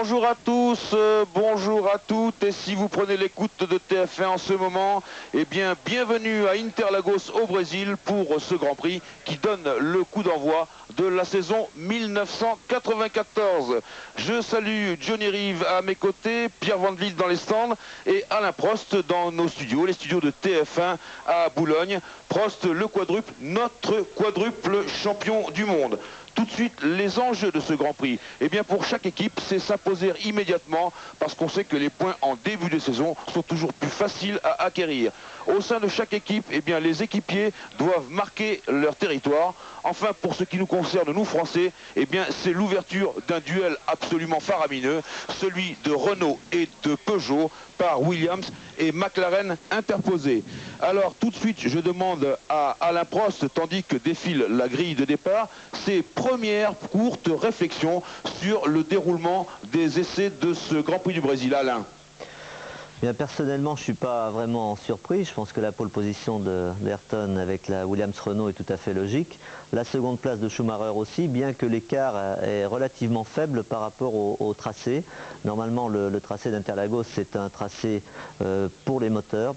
bonjour à tous, bonjour à toutes, et si vous prenez l'écoute de TF1 en ce moment, eh bien bienvenue à Interlagos au Brésil pour ce Grand Prix qui donne le coup d'envoi de la saison 1994. Je salue Johnny Rive à mes côtés, Pierre Van Vliet dans les stands et Alain Prost dans nos studios, les studios de TF1 à Boulogne. Prost, le quadruple, notre quadruple champion du monde. Tout de suite, les enjeux de ce Grand Prix. Eh bien, pour chaque équipe, c'est s'imposer immédiatement parce qu'on sait que les points en début de saison sont toujours plus faciles à acquérir. Au sein de chaque équipe, eh bien, les équipiers doivent marquer leur territoire. Enfin, pour ce qui nous concerne, nous Français, eh bien, c'est l'ouverture d'un duel absolument faramineux, celui de Renault et de Peugeot par Williams et McLaren interposés. Alors, tout de suite, je demande à Alain Prost, tandis que défile la grille de départ, ses premières courtes réflexions sur le déroulement des essais de ce Grand Prix du Brésil. Alain. Bien, personnellement, je ne suis pas vraiment surpris. Je pense que la pole position d'Ayrton avec la Williams-Renault est tout à fait logique. La seconde place de Schumacher aussi, bien que l'écart est relativement faible par rapport au tracé. Normalement, le tracé d'Interlagos, c'est un tracé pour les moteurs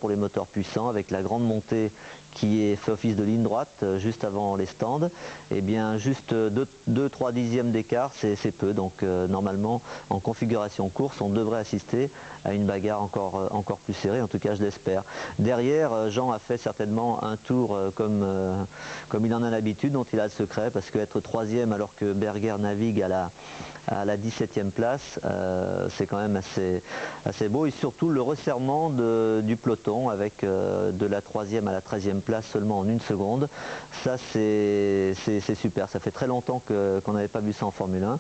puissants, avec la grande montée qui fait office de ligne droite juste avant les stands. Et bien, juste 2-3 dixièmes d'écart, c'est peu. Donc, normalement, en configuration course, on devrait assister à une bagarre encore plus serrée, en tout cas je l'espère. Derrière, Jean a fait certainement un tour comme il en a l'habitude, dont il a le secret, parce qu'être troisième alors que Berger navigue à la 17e place, c'est quand même assez beau. Et surtout le resserrement du peloton avec de la 3e à la 13e place seulement en 1 seconde. Ça c'est super, ça fait très longtemps qu'on n'avait pas vu ça en Formule 1.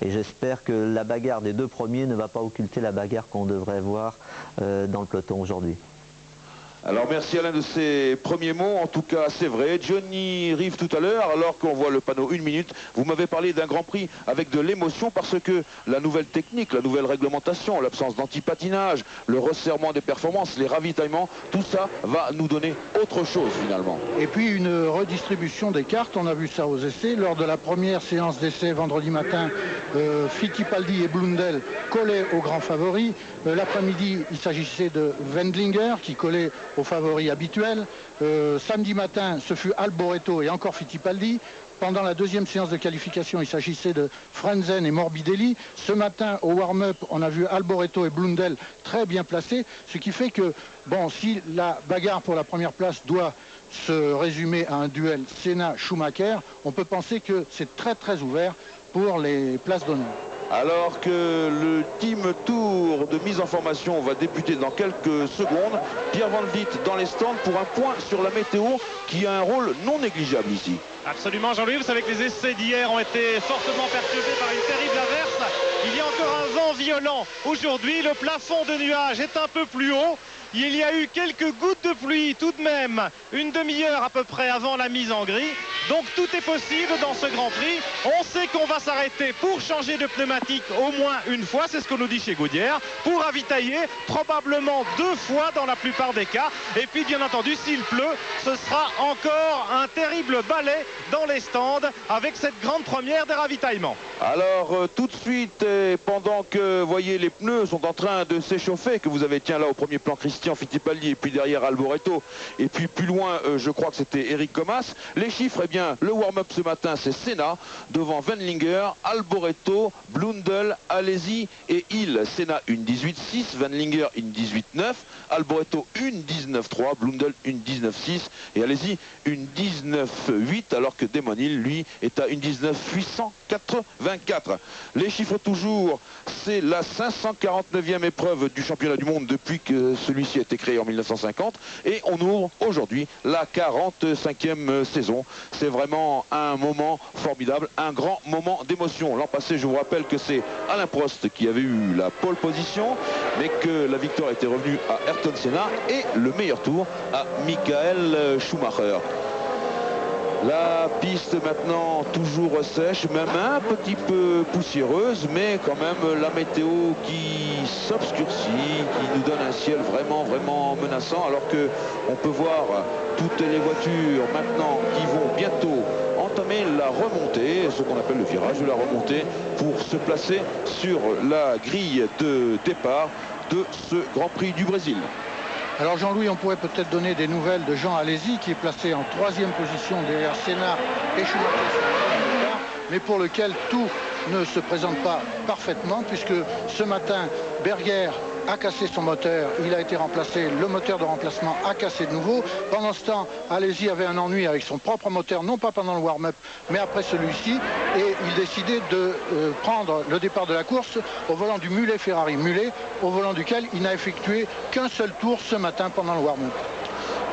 Et j'espère que la bagarre des deux premiers ne va pas occulter la bagarre qu'on devrait voir dans le peloton aujourd'hui. Alors merci Alain de ces premiers mots, en tout cas c'est vrai. Johnny Rive tout à l'heure, alors qu'on voit le panneau 1 minute, vous m'avez parlé d'un Grand Prix avec de l'émotion parce que la nouvelle technique, la nouvelle réglementation, l'absence d'antipatinage, le resserrement des performances, les ravitaillements, tout ça va nous donner autre chose finalement. Et puis une redistribution des cartes, on a vu ça aux essais. Lors de la première séance d'essais vendredi matin, Fittipaldi et Blundell collaient aux grands favoris. L'après-midi, il s'agissait de Wendlinger qui collait aux favoris habituels. Samedi matin, ce fut Alboreto et encore Fittipaldi. Pendant la deuxième séance de qualification, il s'agissait de Frentzen et Morbidelli. Ce matin, au warm-up, on a vu Alboreto et Blundell très bien placés. Ce qui fait que, bon, si la bagarre pour la première place doit se résumer à un duel Senna-Schumacher, on peut penser que c'est très très ouvert pour les places d'honneur. Alors que le team tour de mise en formation va débuter dans quelques secondes, Pierre Van Vliet dans les stands pour un point sur la météo qui a un rôle non négligeable ici. Absolument Jean-Louis, vous savez que les essais d'hier ont été fortement perturbés par une terrible averse. Il y a encore un vent violent aujourd'hui, le plafond de nuages est un peu plus haut. Il y a eu quelques gouttes de pluie tout de même, une demi-heure à peu près avant la mise en grille. Donc tout est possible dans ce Grand Prix. On sait qu'on va s'arrêter pour changer de pneumatique au moins une fois, c'est ce qu'on nous dit chez Goodyear, pour ravitailler probablement 2 fois dans la plupart des cas. Et puis bien entendu, s'il pleut, ce sera encore un terrible balai dans les stands avec cette grande première des ravitaillements. Alors tout de suite, pendant que voyez les pneus sont en train de s'échauffer, que vous avez tiens là au premier plan Christian Fittipaldi et puis derrière Alboreto et puis plus loin je crois que c'était Eric Comas, les chiffres, eh bien le warm-up ce matin c'est Senna devant Wendlinger, Alboreto, Blundell, Alesi et Hill. Senna une 18.6, Wendlinger une 18.9, Alboreto une 19.3, Blundell une 19.6 et Alesi une 19.8 alors que Damon Hill lui est à une 19.884. Les chiffres toujours, c'est la 549e épreuve du championnat du monde depuis que celui-ci a été créé en 1950 et on ouvre aujourd'hui la 45e saison. C'est vraiment un moment formidable, un grand moment d'émotion. L'an passé, je vous rappelle que c'est Alain Prost qui avait eu la pole position, mais que la victoire était revenue à Ayrton Senna et le meilleur tour à Michael Schumacher. La piste maintenant toujours sèche, même un petit peu poussiéreuse, mais quand même la météo qui s'obscurcit, qui nous donne un ciel vraiment menaçant, alors que on peut voir toutes les voitures maintenant qui vont bientôt entamer la remontée, ce qu'on appelle le virage de la remontée, pour se placer sur la grille de départ de ce Grand Prix du Brésil. Alors Jean-Louis, on pourrait peut-être donner des nouvelles de Jean Alesi qui est placé en 3e position derrière Senna et Schumacher, mais pour lequel tout ne se présente pas parfaitement, puisque ce matin Berger a cassé son moteur, il a été remplacé, le moteur de remplacement a cassé de nouveau. Pendant ce temps, Alesi avait un ennui avec son propre moteur, non pas pendant le warm-up, mais après celui-ci, et il décidait de prendre le départ de la course au volant du mulet Ferrari. Mulet, au volant duquel il n'a effectué qu'un seul tour ce matin pendant le warm-up.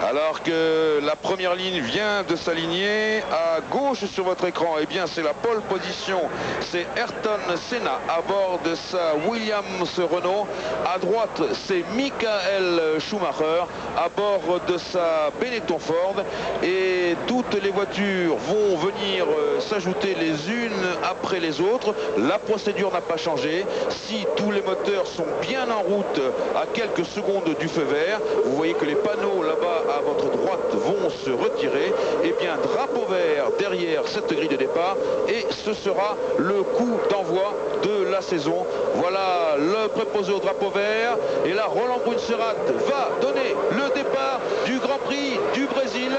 Alors que la première ligne vient de s'aligner à gauche sur votre écran, eh bien c'est la pole position, c'est Ayrton Senna à bord de sa Williams Renault. À droite, c'est Michael Schumacher à bord de sa Benetton Ford, et toutes les voitures vont venir s'ajouter les unes après les autres. La procédure n'a pas changé. Si tous les moteurs sont bien en route à quelques secondes du feu vert, vous voyez que les panneaux là-bas à votre droite vont se retirer. Et bien drapeau vert derrière cette grille de départ, et ce sera le coup d'envoi de la saison. Voilà le préposé au drapeau vert, et là Roland Brunserat va donner le départ du Grand Prix du Brésil.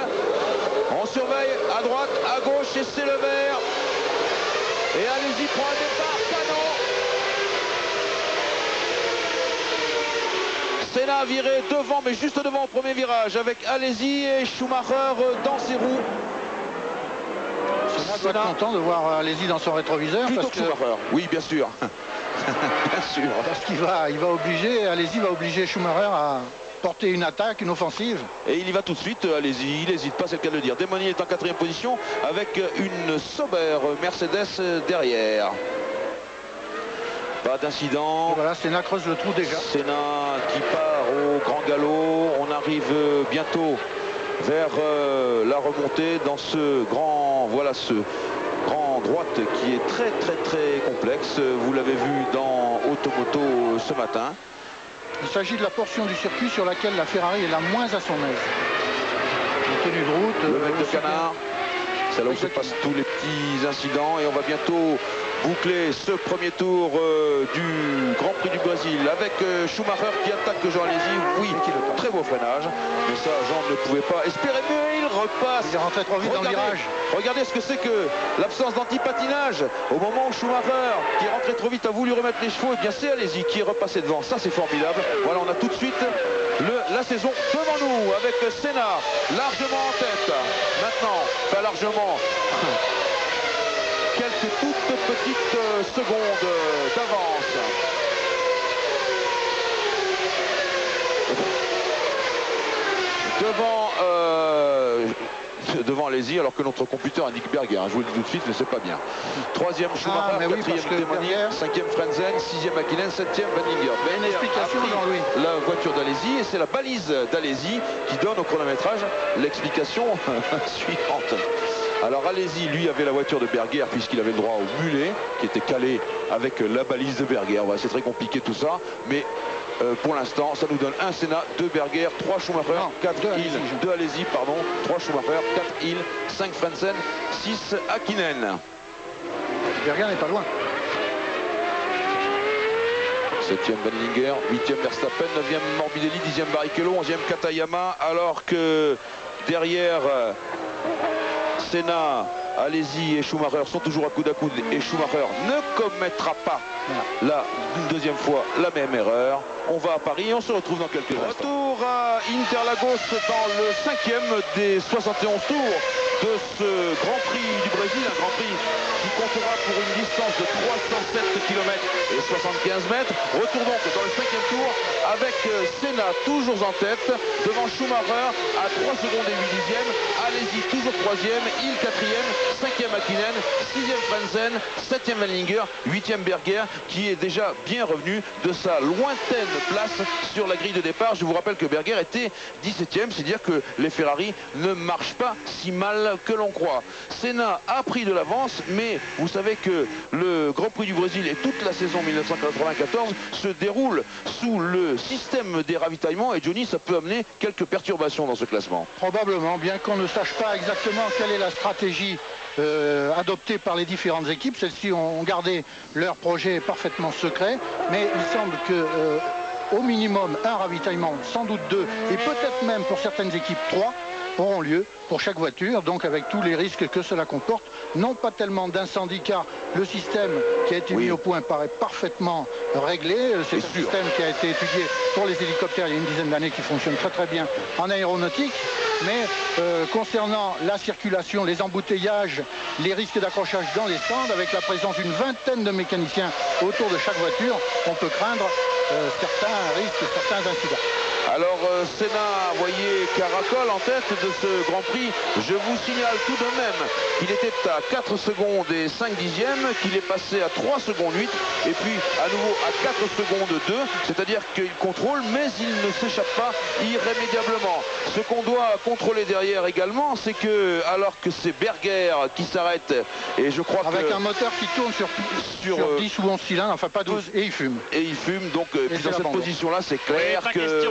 On surveille à droite, à gauche, et c'est le vert, et Alesi prend un départ canon. Senna a viré devant, mais juste devant au premier virage, avec Alesi et Schumacher dans ses roues. Senna doit être content de voir Alesi dans son rétroviseur. Plutôt Parce que Schumacher, oui bien sûr. Bien sûr. Parce qu'il va obliger, Alesi va obliger Schumacher à porter une attaque, une offensive. Et il y va tout de suite, Alesi, il n'hésite pas, c'est le cas de le dire. Demoni est en 4e position avec une Sauber Mercedes derrière. Pas d'incident. Voilà, Senna creuse le trou déjà. Senna qui part au grand galop. On arrive bientôt vers la remontée dans ce grand, voilà, ce grand droite qui est très complexe. Vous l'avez vu dans Automoto ce matin. Il s'agit de la portion du circuit sur laquelle la Ferrari est la moins à son aise. La tenue de route. Le mec de canard. C'est là où se passent tous les petits incidents, et on va bientôt boucler ce premier tour du Grand Prix du Brésil avec Schumacher qui attaque Jean Alesi. Oui, très beau freinage, mais ça Jean ne pouvait pas espérer mieux. Il repasse. Il est rentré trop vite dans le virage. Regardez ce que c'est que l'absence d'anti-patinage au moment où Schumacher, qui est rentré trop vite, a voulu remettre les chevaux. Et bien c'est Alesi qui est repassé devant. Ça c'est formidable. Voilà, on a tout de suite la saison devant nous avec Senna largement en tête. Maintenant, pas largement, quelques toutes petites secondes d'avance. Devant Alesi, alors que notre computer indique Berger. Je vous le dis tout de suite, mais c'est pas bien. 3e Schumacher, 4e Demoni, 5e Frentzen, 6e Hakkinen, 7e Vanlinger. Une explication, Jean-Louis. La voiture d'Alesi, et c'est la balise d'Alesi qui donne au chronométrage l'explication suivante. Alors Alesi, lui, avait la voiture de Berger puisqu'il avait le droit au mulet qui était calé avec la balise de Berger. Ouais, c'est très compliqué tout ça, mais pour l'instant, ça nous donne 1 Senna, 2 Berger, 3 Schumacher, 4 Hill, 2 Alesi, pardon, 3 Schumacher, 4 Hill, 5 Frentzen, 6 Hakkinen. Berger n'est pas loin. 7e Vanlinger, 8e Verstappen, 9e Morbidelli, 10e Barrichello, 11e Katayama, alors que derrière Senna, Alesi et Schumacher sont toujours à coude, et Schumacher ne commettra pas une deuxième fois la même erreur. On va à Paris et on se retrouve dans quelques instants. Retour à Interlagos dans le 5e des 71 tours de ce Grand Prix du Brésil, un Grand Prix qui comptera pour une distance de 307 km et 75 mètres. Retour donc dans le 5e tour avec Senna toujours en tête, devant Schumacher à 3 secondes et 8 dixièmes, Alesi toujours 3e, Hill 4e, 5e Hakkinen, 6e Frentzen, 7e Vanlinger, 8e Berger, qui est déjà bien revenu de sa lointaine place sur la grille de départ. Je vous rappelle que Berger était 17e, c'est dire que les Ferrari ne marchent pas si mal que l'on croit. Senna a pris de l'avance, mais vous savez que le Grand Prix du Brésil et toute la saison 1994 se déroule sous le système des ravitaillements, et Johnny, ça peut amener quelques perturbations dans ce classement. Probablement, bien qu'on ne sache pas exactement quelle est la stratégie adoptés par les différentes équipes. Celles-ci ont gardé leur projet parfaitement secret, mais il semble que au minimum un ravitaillement, sans doute 2, et peut-être même pour certaines équipes 3, auront lieu pour chaque voiture, donc avec tous les risques que cela comporte. Non pas tellement d'incendie, car le système qui a été mis au point paraît parfaitement réglé. C'est un système qui a été étudié pour les hélicoptères il y a une dizaine d'années, qui fonctionne très très bien en aéronautique. Mais concernant la circulation, les embouteillages, les risques d'accrochage dans les stands, avec la présence d'une vingtaine de mécaniciens autour de chaque voiture, on peut craindre certains risques, certains incidents. Alors Senna, voyez, caracole en tête de ce Grand Prix. Je vous signale tout de même qu'il était à 4 secondes et 5 dixièmes, qu'il est passé à 3 secondes 8, et puis à nouveau à 4 secondes 2, c'est-à-dire qu'il contrôle, mais il ne s'échappe pas irrémédiablement. Ce qu'on doit contrôler derrière également, c'est que, alors que c'est Berger qui s'arrête, et je crois avec un moteur qui tourne sur 10 ou 11 cylindres, enfin pas 12, et il fume. Et il fume, donc puis dans cette position-là, c'est clair pas que...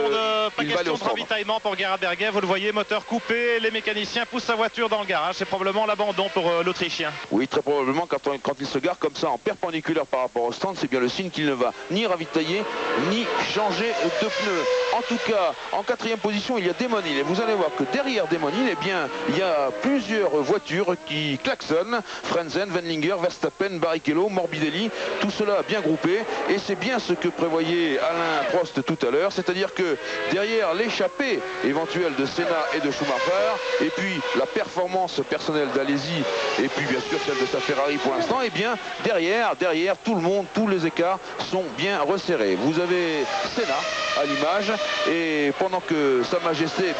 Pas question de ravitaillement pour Gerhard Berger, vous le voyez, moteur coupé, les mécaniciens poussent sa voiture dans le garage, c'est probablement l'abandon pour l'Autrichien. Oui, très probablement, quand il se gare comme ça en perpendiculaire par rapport au stand, c'est bien le signe qu'il ne va ni ravitailler, ni changer de pneus. En tout cas, en 4e position, il y a Damon Hill, et vous allez voir que derrière Damon Hill, eh bien, il y a plusieurs voitures qui klaxonnent, Frentzen, Wendlinger, Verstappen, Barrichello, Morbidelli, tout cela bien groupé, et c'est bien ce que prévoyait Alain Prost tout à l'heure, c'est-à-dire que derrière l'échappée éventuelle de Senna et de Schumacher, et puis la performance personnelle d'Alesi, et puis bien sûr celle de sa Ferrari pour l'instant, et bien derrière tout le monde, tous les écarts sont bien resserrés. Vous avez Senna à l'image, et pendant que Sa Majesté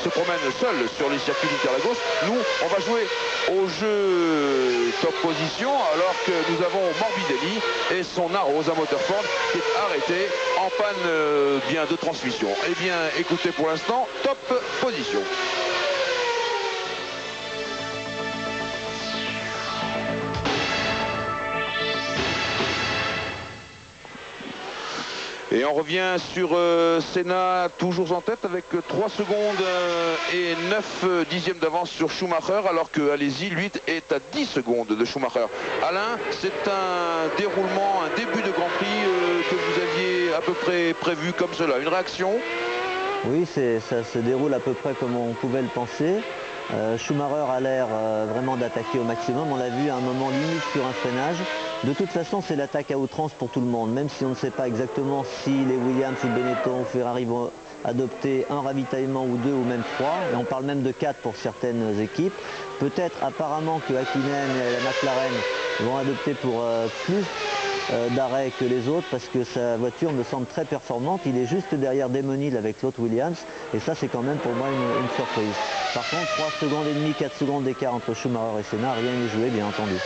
se promène seul sur les circuits d'Interlagos, nous on va jouer au jeu top position, alors que nous avons Morbidelli et son Arrows à moteur Ford qui est arrêté en panne bien de transmission. Eh bien écoutez, pour l'instant top position. Et on revient sur Senna, toujours en tête avec 3 secondes et 9 dixièmes d'avance sur Schumacher, alors que Alesi, lui, est à 10 secondes de Schumacher. Alain, c'est un déroulement, un début de Grand Prix que vous aviez à peu près prévu comme cela. Une réaction? Oui, ça se déroule à peu près comme on pouvait le penser. Schumacher a l'air vraiment d'attaquer au maximum. On l'a vu à un moment limite sur un freinage. De toute façon, c'est l'attaque à outrance pour tout le monde, même si on ne sait pas exactement si les Williams ou Benetton ou Ferrari vont adopter un ravitaillement ou 2 ou même 3, et on parle même de 4 pour certaines équipes. Peut-être apparemment que Hakkinen et la McLaren vont adopter pour plus d'arrêt que les autres, parce que sa voiture me semble très performante. Il est juste derrière Damon Hill avec l'autre Williams, et ça c'est quand même pour moi une surprise. Par contre, 3 secondes et demie, 4 secondes d'écart entre Schumacher et Senna, rien n'est joué bien entendu.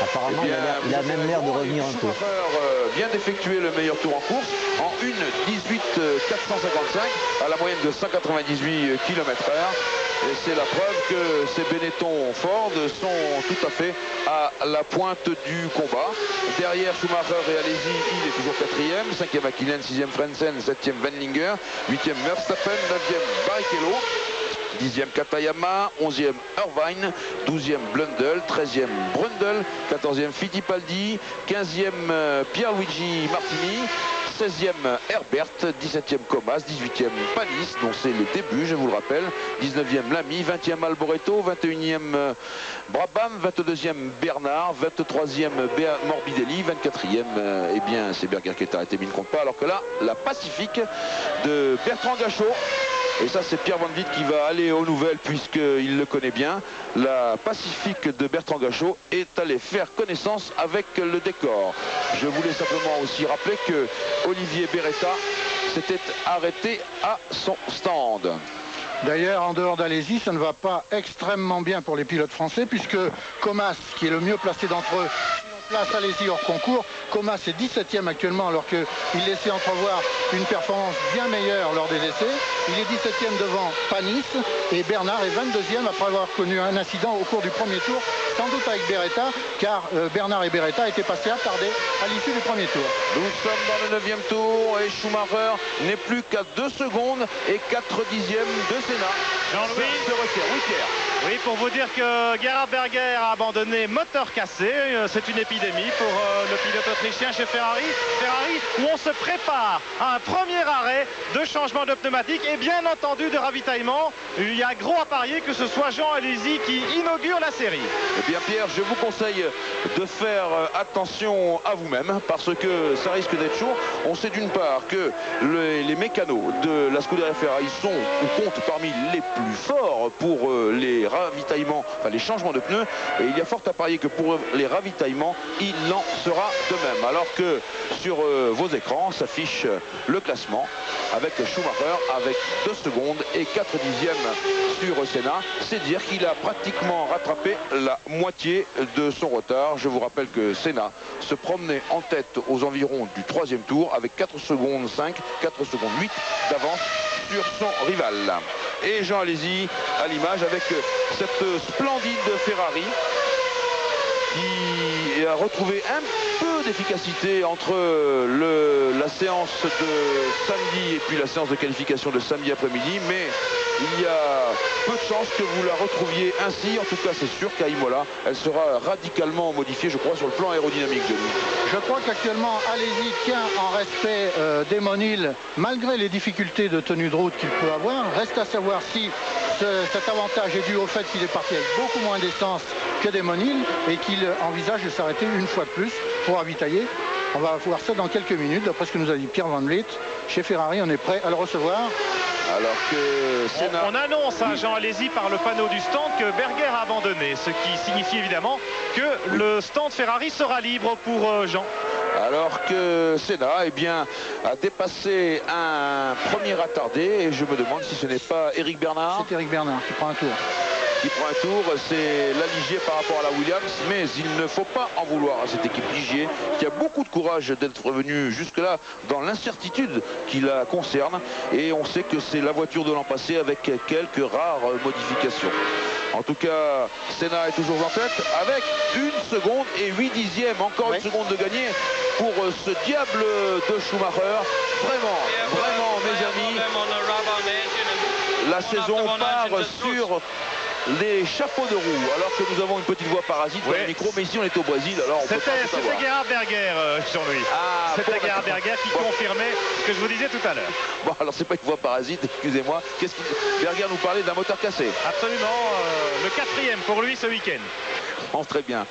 Apparemment, il a même l'air de revenir un peu. Schumacher vient d'effectuer le meilleur tour en course en 1:18.455 à la moyenne de 198 km/h. Et c'est la preuve que ces Benetton Ford sont tout à fait à la pointe du combat. Derrière Schumacher et Alesi, il est toujours 4e, 5e Hakkinen, 6e Frentzen, 7e Wendlinger, 8e Verstappen, 9e Barrichello, 10e Katayama, 11e Irvine, 12e Blundell, 13e Brundle, 14e Fittipaldi, 15e Pierluigi Martini, 16e Herbert, 17e Comas, 18e Panis, dont c'est le début, je vous le rappelle, 19e Lamy, 20e Alboreto, 21e Brabham, 22e Bernard, 23e Morbidelli, 24e, eh bien c'est Berger qui est arrêté, mais il ne compte pas, alors que là, la Pacifique de Bertrand Gachot. Et ça, c'est Pierre Van Vliet qui va aller aux nouvelles, puisqu'il le connaît bien. La Pacifique de Bertrand Gachot est allée faire connaissance avec le décor. Je voulais simplement aussi rappeler que Olivier Beretta s'était arrêté à son stand. D'ailleurs, en dehors d'Alesi, ça ne va pas extrêmement bien pour les pilotes français, puisque Comas, qui est le mieux placé d'entre eux, place Alesi hors concours, Comas est 17e actuellement alors qu'il laissait entrevoir une performance bien meilleure lors des essais. Il est 17e devant Panis et Bernard est 22e après avoir connu un incident au cours du premier tour, sans doute avec Beretta, car Bernard et Beretta étaient passés attardés à l'issue du premier tour. Nous sommes dans le 9e tour et Schumacher n'est plus qu'à 2 secondes et 4 dixièmes de Senna. Jean-Louis. Oui, Pierre. Oui, pour vous dire que Gerhard Berger a abandonné moteur cassé. C'est une épidémie pour le pilote autrichien chez Ferrari. Ferrari où on se prépare à un premier arrêt de changement de pneumatique et bien entendu de ravitaillement. Il y a gros à parier que ce soit Jean Alesi qui inaugure la série. Eh bien Pierre, je vous conseille de faire attention à vous-même parce que ça risque d'être chaud. On sait d'une part que les mécanos de la Scuderia Ferrari sont ou comptent parmi les plus forts pour les ravitaillements, enfin les changements de pneus, et il y a fort à parier que pour les ravitaillements, il en sera de même. Alors que sur vos écrans s'affiche le classement avec Schumacher avec 2 secondes et 4 dixièmes sur Senna. C'est dire qu'il a pratiquement rattrapé la moitié de son retard. Je vous rappelle que Senna se promenait en tête aux environs du 3e tour avec 4 secondes 5, 4 secondes 8 d'avance sur son rival. Et Jean Alesi à l'image avec cette splendide Ferrari qui a retrouvé un peu d'efficacité entre la séance de samedi et puis la séance de qualification de samedi après-midi, mais il y a peu de chances que vous la retrouviez ainsi. En tout cas, c'est sûr qu'à Imola, elle sera radicalement modifiée, je crois, sur le plan aérodynamique de lui. Je crois qu'actuellement, Alesi tient en respect Damon Hill, malgré les difficultés de tenue de route qu'il peut avoir. Reste à savoir si cet avantage est dû au fait qu'il est parti avec beaucoup moins d'essence que Damon Hill et qu'il envisage de s'arrêter une fois de plus pour ravitailler. On va voir ça dans quelques minutes, d'après ce que nous a dit Pierre Van Vliet. Chez Ferrari, on est prêt à le recevoir. Alors que Senna... On annonce à Jean Alesi par le panneau du stand que Berger a abandonné, ce qui signifie évidemment que le stand Ferrari sera libre pour Jean. Alors que Senna a dépassé un premier attardé et je me demande si ce n'est pas Eric Bernard. C'est Eric Bernard qui prend un tour. C'est la Ligier par rapport à la Williams, mais il ne faut pas en vouloir à cette équipe Ligier qui a beaucoup de courage d'être revenue jusque-là dans l'incertitude qui la concerne, et on sait que c'est la voiture de l'an passé avec quelques rares modifications. En tout cas, Senna est toujours en tête avec 1 seconde et 8 dixièmes, encore une seconde de gagné pour ce diable de Schumacher. Vraiment, mes amis, la saison part sur les chapeaux de roue, alors que nous avons une petite voix parasite dans le micro, mais ici on est au Brésil, alors on peut pas tout savoir. C'était Gerhard Berger, Jean-Louis. C'était Gerhard Berger qui confirmait ce que je vous disais tout à l'heure. Bon, alors c'est pas une voix parasite, excusez-moi. Berger nous parlait d'un moteur cassé. Absolument, le 4e pour lui ce week-end. Bon, très bien.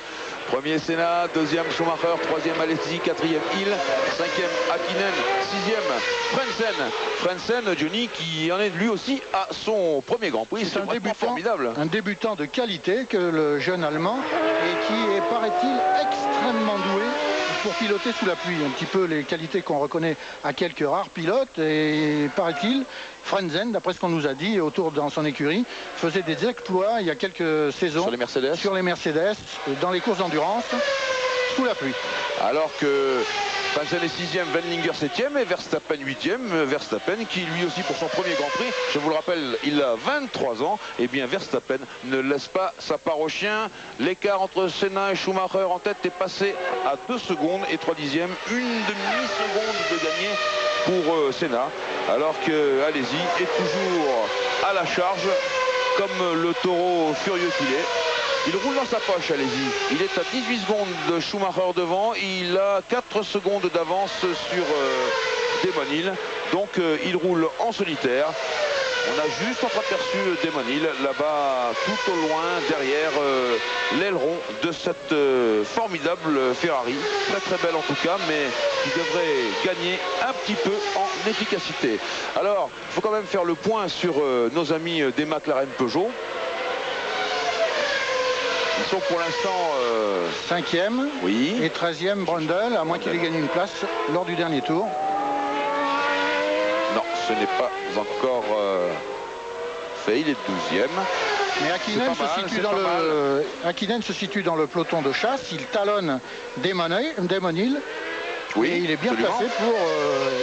Premier Senna, 2e Schumacher, 3e Alesi, 4e Hill, 5e Hakkinen, 6e Frentzen, Johnny, qui en est lui aussi à son premier Grand Prix. C'est un débutant formidable. Un débutant de qualité que le jeune Allemand, et qui est, paraît-il, extrêmement doué pour piloter sous la pluie. Un petit peu les qualités qu'on reconnaît à quelques rares pilotes, et paraît-il, Frentzen, d'après ce qu'on nous a dit autour dans son écurie, faisait des exploits il y a quelques saisons sur les Mercedes, dans les courses d'endurance sous la pluie. Alors que Frentzen est 6e, Wendlinger 7e et Verstappen 8e. Verstappen qui lui aussi pour son premier Grand Prix, je vous le rappelle, il a 23 ans. Et bien Verstappen ne laisse pas sa part au chien. L'écart entre Senna et Schumacher en tête est passé à 2 secondes et 3 dixièmes. Une demi-seconde de gagné pour Senna. Alors que Alesi est toujours à la charge comme le taureau furieux qu'il est. Il roule dans sa poche, Alesi. Il est à 18 secondes de Schumacher devant. Il a 4 secondes d'avance sur Damon Hill. Donc il roule en solitaire. On a juste entreaperçu Damon Hill là-bas tout au loin derrière l'aileron de cette formidable Ferrari. Très belle en tout cas, mais qui devrait gagner un petit peu en efficacité. Alors, il faut quand même faire le point sur nos amis des McLaren Peugeot. Ils sont pour l'instant 5e et 13e Brundle, à moins qu'il ait gagné une place lors du dernier tour. Non, ce n'est pas encore fait, il est 12e. Mais Hakkinen se situe dans le peloton de chasse, il talonne Damon Hill Oui, et il est bien absolument. placé pour...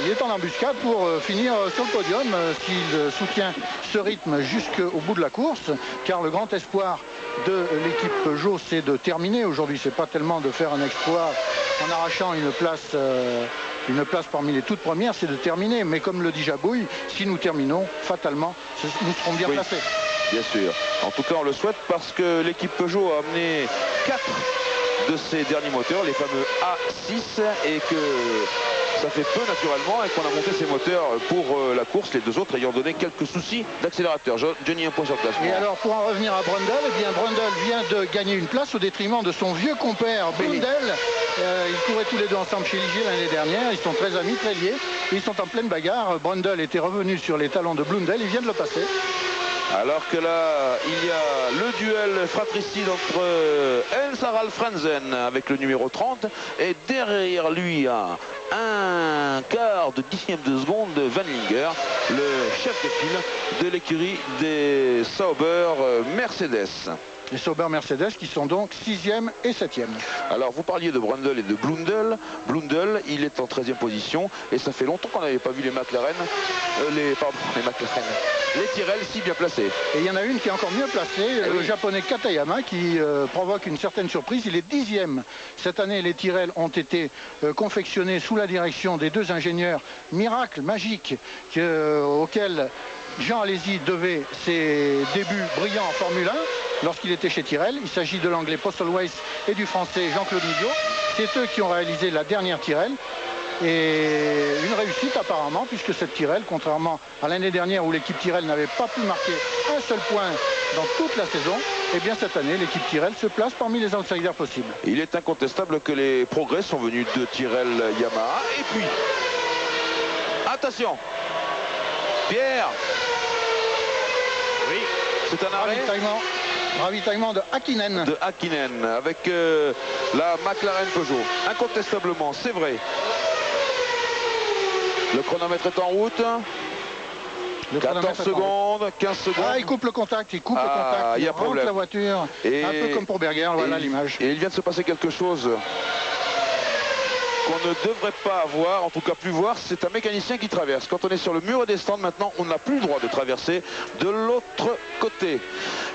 il est en embuscade pour finir sur le podium s'il soutient ce rythme jusqu'au bout de la course, car le grand espoir de l'équipe Peugeot, c'est de terminer aujourd'hui. C'est pas tellement de faire un exploit en arrachant une place parmi les toutes premières, c'est de terminer. Mais comme le dit Jabouille, si nous terminons, fatalement, nous serons bien placés. Bien sûr. En tout cas, on le souhaite parce que l'équipe Peugeot a amené 4 de ses derniers moteurs, les fameux A6, et que ça fait peu naturellement et qu'on a monté ces moteurs pour la course, les deux autres ayant donné quelques soucis d'accélérateur. Johnny, un point sur le classement. Et alors pour en revenir à Brundle, eh bien Brundle vient de gagner une place au détriment de son vieux compère Blundell. Ils couraient tous les deux ensemble chez Ligier l'année dernière, ils sont très amis, très liés, ils sont en pleine bagarre. Brundle était revenu sur les talons de Blundell, il vient de le passer. Alors que là, il y a le duel fratricide entre Hans-Harald Frentzen avec le numéro 30 et derrière lui à un quart de dixième de seconde Van Linger, le chef de file de l'écurie des Sauber Mercedes. Les Sauber Mercedes qui sont donc 6e et 7e. Alors vous parliez de Brundle et de Blundell. Blundell, il est en 13e position et ça fait longtemps qu'on n'avait pas vu les McLaren, les Tyrrell si bien placés. Et il y en a une qui est encore mieux placée, le japonais Katayama qui provoque une certaine surprise. Il est 10e. Cette année, les Tyrrell ont été confectionnés sous la direction des deux ingénieurs miracle, magique, auxquels Jean Alesi devait ses débuts brillants en Formule 1 lorsqu'il était chez Tyrrell. Il s'agit de l'anglais Postlethwaite et du français Jean-Claude Midiot. C'est eux qui ont réalisé la dernière Tyrrell. Et une réussite apparemment, puisque cette Tyrrell, contrairement à l'année dernière où l'équipe Tyrrell n'avait pas pu marquer un seul point dans toute la saison, et bien cette année l'équipe Tyrrell se place parmi les outsiders possibles. Il est incontestable que les progrès sont venus de Tyrrell Yamaha. Et puis, attention, Pierre. Oui, c'est un arrêt. Ravitaillement de Hakkinen. De Hakkinen avec la McLaren Peugeot. Incontestablement, c'est vrai. Le chronomètre est en route. 14 secondes, 15 secondes. Ah, il coupe le contact, il y a rentre problème. la voiture. Et un peu comme pour Berger, voilà l'image. Et il vient de se passer quelque chose qu'on ne devrait pas avoir, en tout cas plus voir, c'est un mécanicien qui traverse. Quand on est sur le mur des stands, maintenant, on n'a plus le droit de traverser de l'autre côté.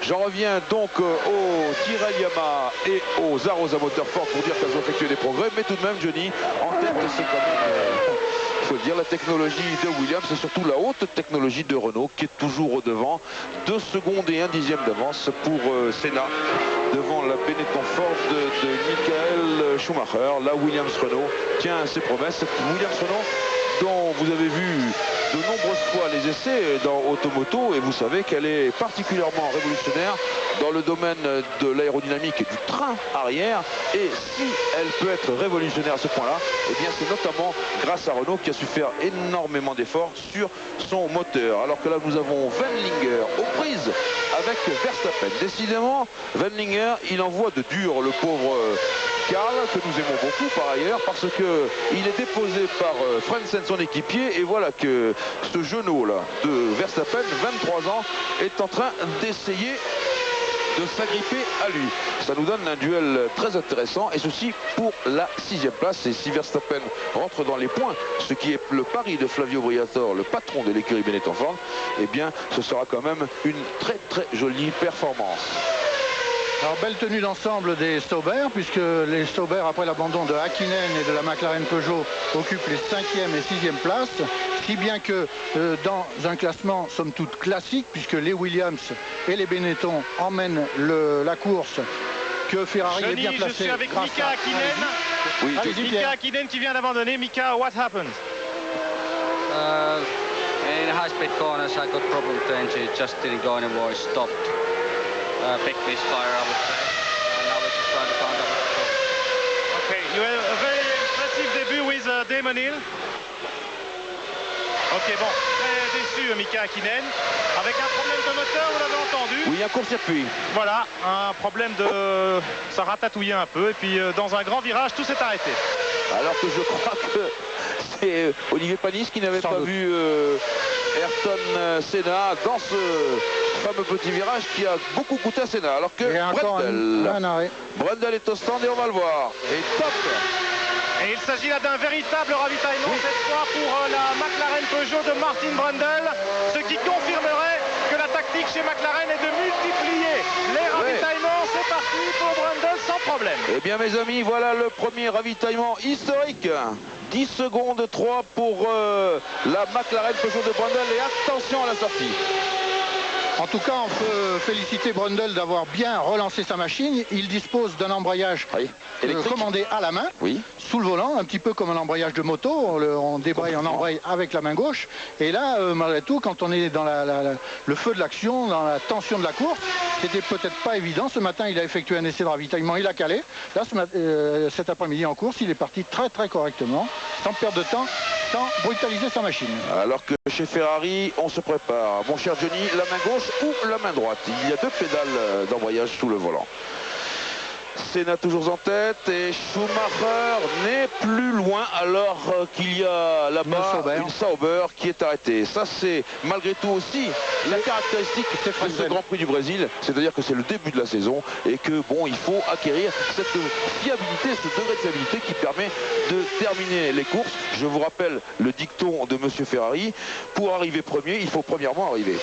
J'en reviens donc aux Tyrrell Yamaha et aux Arosa Motorsport pour dire qu'elles ont effectué des progrès, mais tout de même, Johnny, en tête, c'est quand même... il faut le dire, la technologie de Williams et surtout la haute technologie de Renault qui est toujours au devant. 2 secondes et 1 dixième d'avance pour Senna devant la Benetton Ford de Michael Schumacher. La Williams Renault tient ses promesses. Cette Williams Renault dont vous avez vu de nombreuses fois les essais dans Automoto, et vous savez qu'elle est particulièrement révolutionnaire dans le domaine de l'aérodynamique et du train arrière. Et si elle peut être révolutionnaire à ce point-là, eh bien c'est notamment grâce à Renault qui a su faire énormément d'efforts sur son moteur. Alors que là nous avons Van Linger aux prises avec Verstappen. Décidément, Van Linger, il envoie de dur le pauvre Karl, que nous aimons beaucoup par ailleurs, parce que il est déposé par Frentzen, son équipier, et voilà que ce genou là de Verstappen, 23 ans, est en train d'essayer de s'agripper à lui. Ça nous donne un duel très intéressant, et ceci pour la 6e place. Et si Verstappen rentre dans les points, ce qui est le pari de Flavio Briatore, le patron de l'écurie Benetton Ford, eh bien ce sera quand même une très très jolie performance. Alors belle tenue d'ensemble des Sauber, puisque les Sauber, après l'abandon de Hakkinen et de la McLaren Peugeot, occupent les 5e et 6e places, si bien que dans un classement somme toute classique, puisque les Williams et les Benetton emmènent la course, que Ferrari est bien placé. Je suis avec Mika Hakkinen. Oui, Mika Hakkinen qui vient d'abandonner. Mika, what happened? In high-speed corners I got problem with the engine, it just didn't go anymore, it stopped. Big misfire, I would say. Now we're just trying to find out what's wrong. Okay, you had a very impressive debut with Damon Hill. Ok, bon, très déçu Mika Hakkinen, avec un problème de moteur, vous l'avez entendu. Oui, un court-circuit. Voilà, un problème de... ça ratatouillait un peu, et puis dans un grand virage, tout s'est arrêté. Alors que je crois que c'est Olivier Panis qui n'avait pas vu Ayrton Senna dans ce fameux petit virage qui a beaucoup coûté à Senna. Alors que Brundle est au stand et on va le voir. Et top, Et il s'agit là d'un véritable ravitaillement, cette fois pour la McLaren Peugeot de Martin Brundle, ce qui confirmerait que la tactique chez McLaren est de multiplier les ravitaillements. C'est parti pour Brundle sans problème. Eh bien mes amis, voilà le premier ravitaillement historique. 10 secondes 3 pour la McLaren Peugeot de Brundle et attention à la sortie. En tout cas, on peut féliciter Brundle d'avoir bien relancé sa machine. Il dispose d'un embrayage commandé à la main, sous le volant, un petit peu comme un embrayage de moto. On débraye, on embraye avec la main gauche. Et là, malgré tout, quand on est dans le feu de l'action, dans la tension de la course, c'était peut-être pas évident. Ce matin, il a effectué un essai de ravitaillement, il a calé. Là, cet après-midi en course, il est parti très très correctement, sans perdre de temps, sans brutaliser sa machine. Alors que chez Ferrari, on se prépare. Mon cher Johnny, la main gauche ou la main droite. Il y a 2 pédales d'embrayage sous le volant. Senna toujours en tête et Schumacher n'est plus loin alors qu'il y a là-bas une Sauber qui est arrêtée. Ça c'est malgré tout aussi la caractéristique de ce Grand Prix du Brésil, c'est-à-dire que c'est le début de la saison et que bon, il faut acquérir cette fiabilité, ce degré de fiabilité qui permet de terminer les courses. Je vous rappelle le dicton de Monsieur Ferrari, pour arriver premier, il faut premièrement arriver.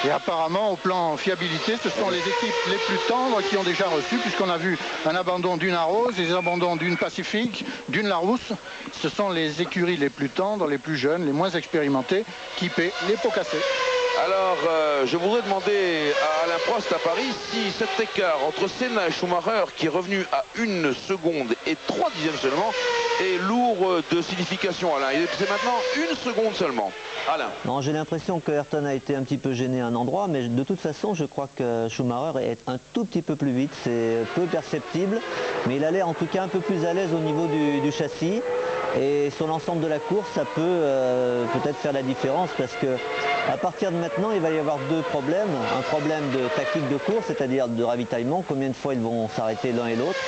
Et apparemment, au plan fiabilité, ce sont les équipes les plus tendres qui ont déjà reçu, puisqu'on a vu un abandon d'une Arose, des abandons d'une Pacifique, d'une Larousse. Ce sont les écuries les plus tendres, les plus jeunes, les moins expérimentées, qui paient les pots cassés. Alors, je voudrais demander à Alain Prost à Paris si cet écart entre Senna et Schumacher, qui est revenu à 1 seconde et 3 dixièmes seulement, est lourd de signification, Alain. C'est maintenant 1 seconde seulement. Alain. Non, j'ai l'impression que Ayrton a été un petit peu gêné à un endroit, mais de toute façon, je crois que Schumacher est un tout petit peu plus vite. C'est peu perceptible, mais il allait en tout cas un peu plus à l'aise au niveau du châssis. Et sur l'ensemble de la course, ça peut peut-être faire la différence parce que à partir de maintenant, il va y avoir 2 problèmes. Un problème de tactique de course, c'est-à-dire de ravitaillement, combien de fois ils vont s'arrêter l'un et l'autre.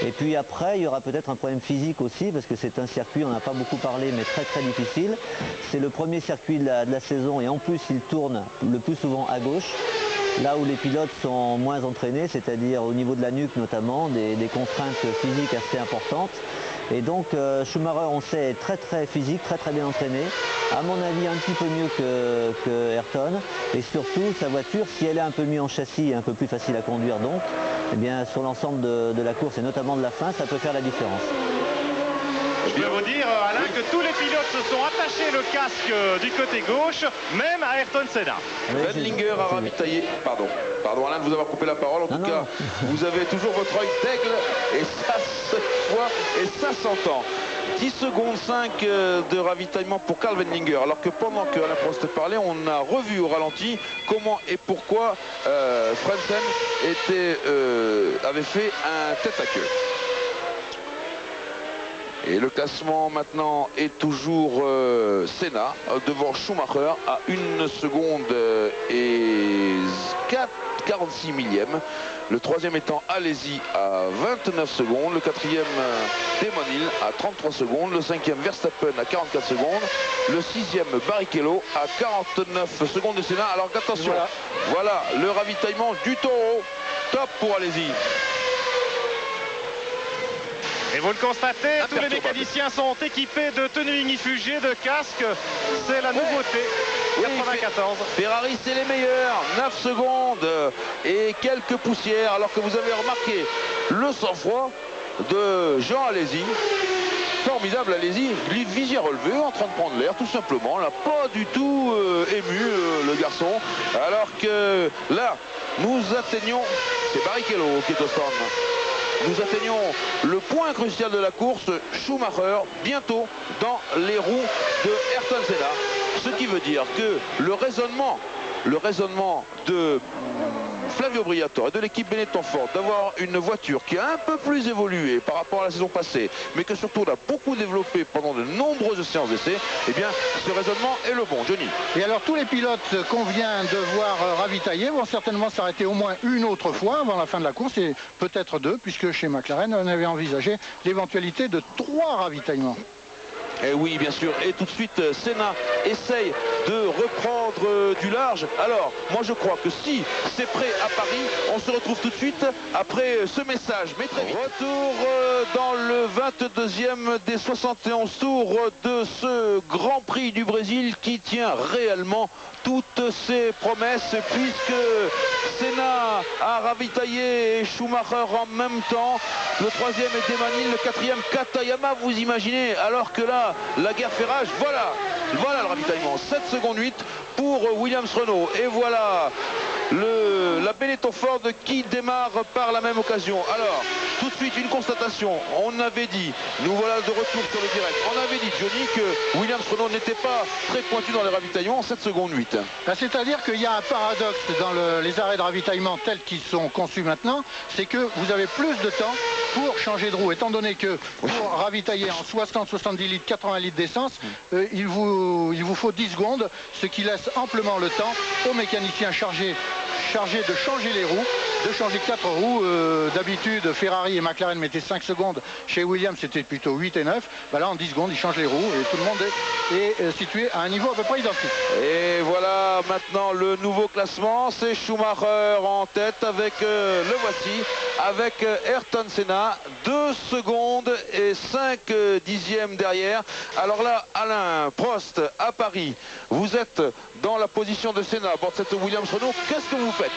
Et puis après, il y aura peut-être un problème physique aussi, parce que c'est un circuit, on n'a pas beaucoup parlé, mais très très difficile. C'est le premier circuit de la saison et en plus, il tourne le plus souvent à gauche. Là où les pilotes sont moins entraînés, c'est-à-dire au niveau de la nuque notamment, des contraintes physiques assez importantes. Et donc Schumacher, on sait, est très très physique, très très bien entraîné. À mon avis, un petit peu mieux que Ayrton. Et surtout, sa voiture, si elle est un peu mieux en châssis et un peu plus facile à conduire donc, eh bien sur l'ensemble de la course et notamment de la fin, ça peut faire la différence. Je peux vous dire, Alain, que tous les pilotes se sont attachés le casque du côté gauche, même à Ayrton Senna. Wendlinger a ravitaillé. Pardon Alain de vous avoir coupé la parole. En tout cas, vous avez toujours votre œil d'aigle et ça se voit et ça s'entend. 10 secondes 5 de ravitaillement pour Karl Wendlinger, alors que pendant que Alain Prost parlait, on a revu au ralenti comment et pourquoi Frentzen avait fait un tête à queue. Et le classement maintenant est toujours Senna devant Schumacher à 1 seconde et 46 millièmes. Le 3e étant Alesi à 29 secondes. Le 4e Damon Hill à 33 secondes. Le 5e Verstappen à 44 secondes. Le 6e Barrichello à 49 secondes de Senna. Alors attention, voilà le ravitaillement du taureau. Top pour Alesi. Et vous le constatez, tous les mécaniciens sont équipés de tenues ignifugées, de casques. C'est la nouveauté. 94. Ferrari, c'est les meilleurs. 9 secondes et quelques poussières. Alors que vous avez remarqué le sang-froid de Jean Alesi. Formidable Alesi, visière relevée, en train de prendre l'air tout simplement. Là, pas du tout ému le garçon. Alors que là, nous atteignons, c'est Barrichello qui est au stand. Nous atteignons le point crucial de la course, Schumacher, bientôt dans les roues de Ayrton Senna. Ce qui veut dire que le raisonnement de Flavio Briatore et de l'équipe Benetton Ford d'avoir une voiture qui a un peu plus évolué par rapport à la saison passée, mais que surtout on a beaucoup développé pendant de nombreuses séances d'essai, eh bien ce raisonnement est le bon. Johnny. Et alors tous les pilotes qu'on vient de voir ravitailler vont certainement s'arrêter au moins une autre fois avant la fin de la course, et peut-être 2, puisque chez McLaren on avait envisagé l'éventualité de 3 ravitaillements. Et oui, bien sûr. Et tout de suite, Senna essaye de reprendre du large. Alors, moi je crois que si c'est prêt à Paris, on se retrouve tout de suite après ce message. Mais très vite. Retour dans le 22e des 71 tours de ce Grand Prix du Brésil qui tient réellement toutes ses promesses, puisque Senna a ravitaillé Schumacher en même temps. Le troisième est Demanil, le quatrième Katayama, vous imaginez, alors que là, la guerre fait rage. Voilà le ravitaillement, 7 secondes 8 pour Williams-Renault. Et voilà la Benetton Ford qui démarre par la même occasion. Alors, tout de suite une constatation, on avait dit, nous voilà de retour sur le direct, on avait dit, Johnny, que Williams-Renault n'était pas très pointu dans les ravitaillements, 7 secondes 8. C'est-à-dire qu'il y a un paradoxe dans les arrêts de ravitaillement tels qu'ils sont conçus maintenant, c'est que vous avez plus de temps pour changer de roue, étant donné que pour ravitailler en 60-70 litres, 80 litres d'essence, il vous faut 10 secondes, ce qui laisse amplement le temps aux mécaniciens chargés de changer les roues, de changer 4 roues. D'habitude, Ferrari et McLaren mettaient 5 secondes. Chez Williams, c'était plutôt 8 et 9. Ben là, en 10 secondes, ils changent les roues et tout le monde est situé à un niveau à peu près identique. Et voilà maintenant le nouveau classement. C'est Schumacher en tête avec, le voici, avec Ayrton Senna. 2 secondes et 5 dixièmes derrière. Alors là, Alain Prost à Paris, vous êtes dans la position de Senna à bord de cette Williams-Renault. Qu'est-ce que vous faites?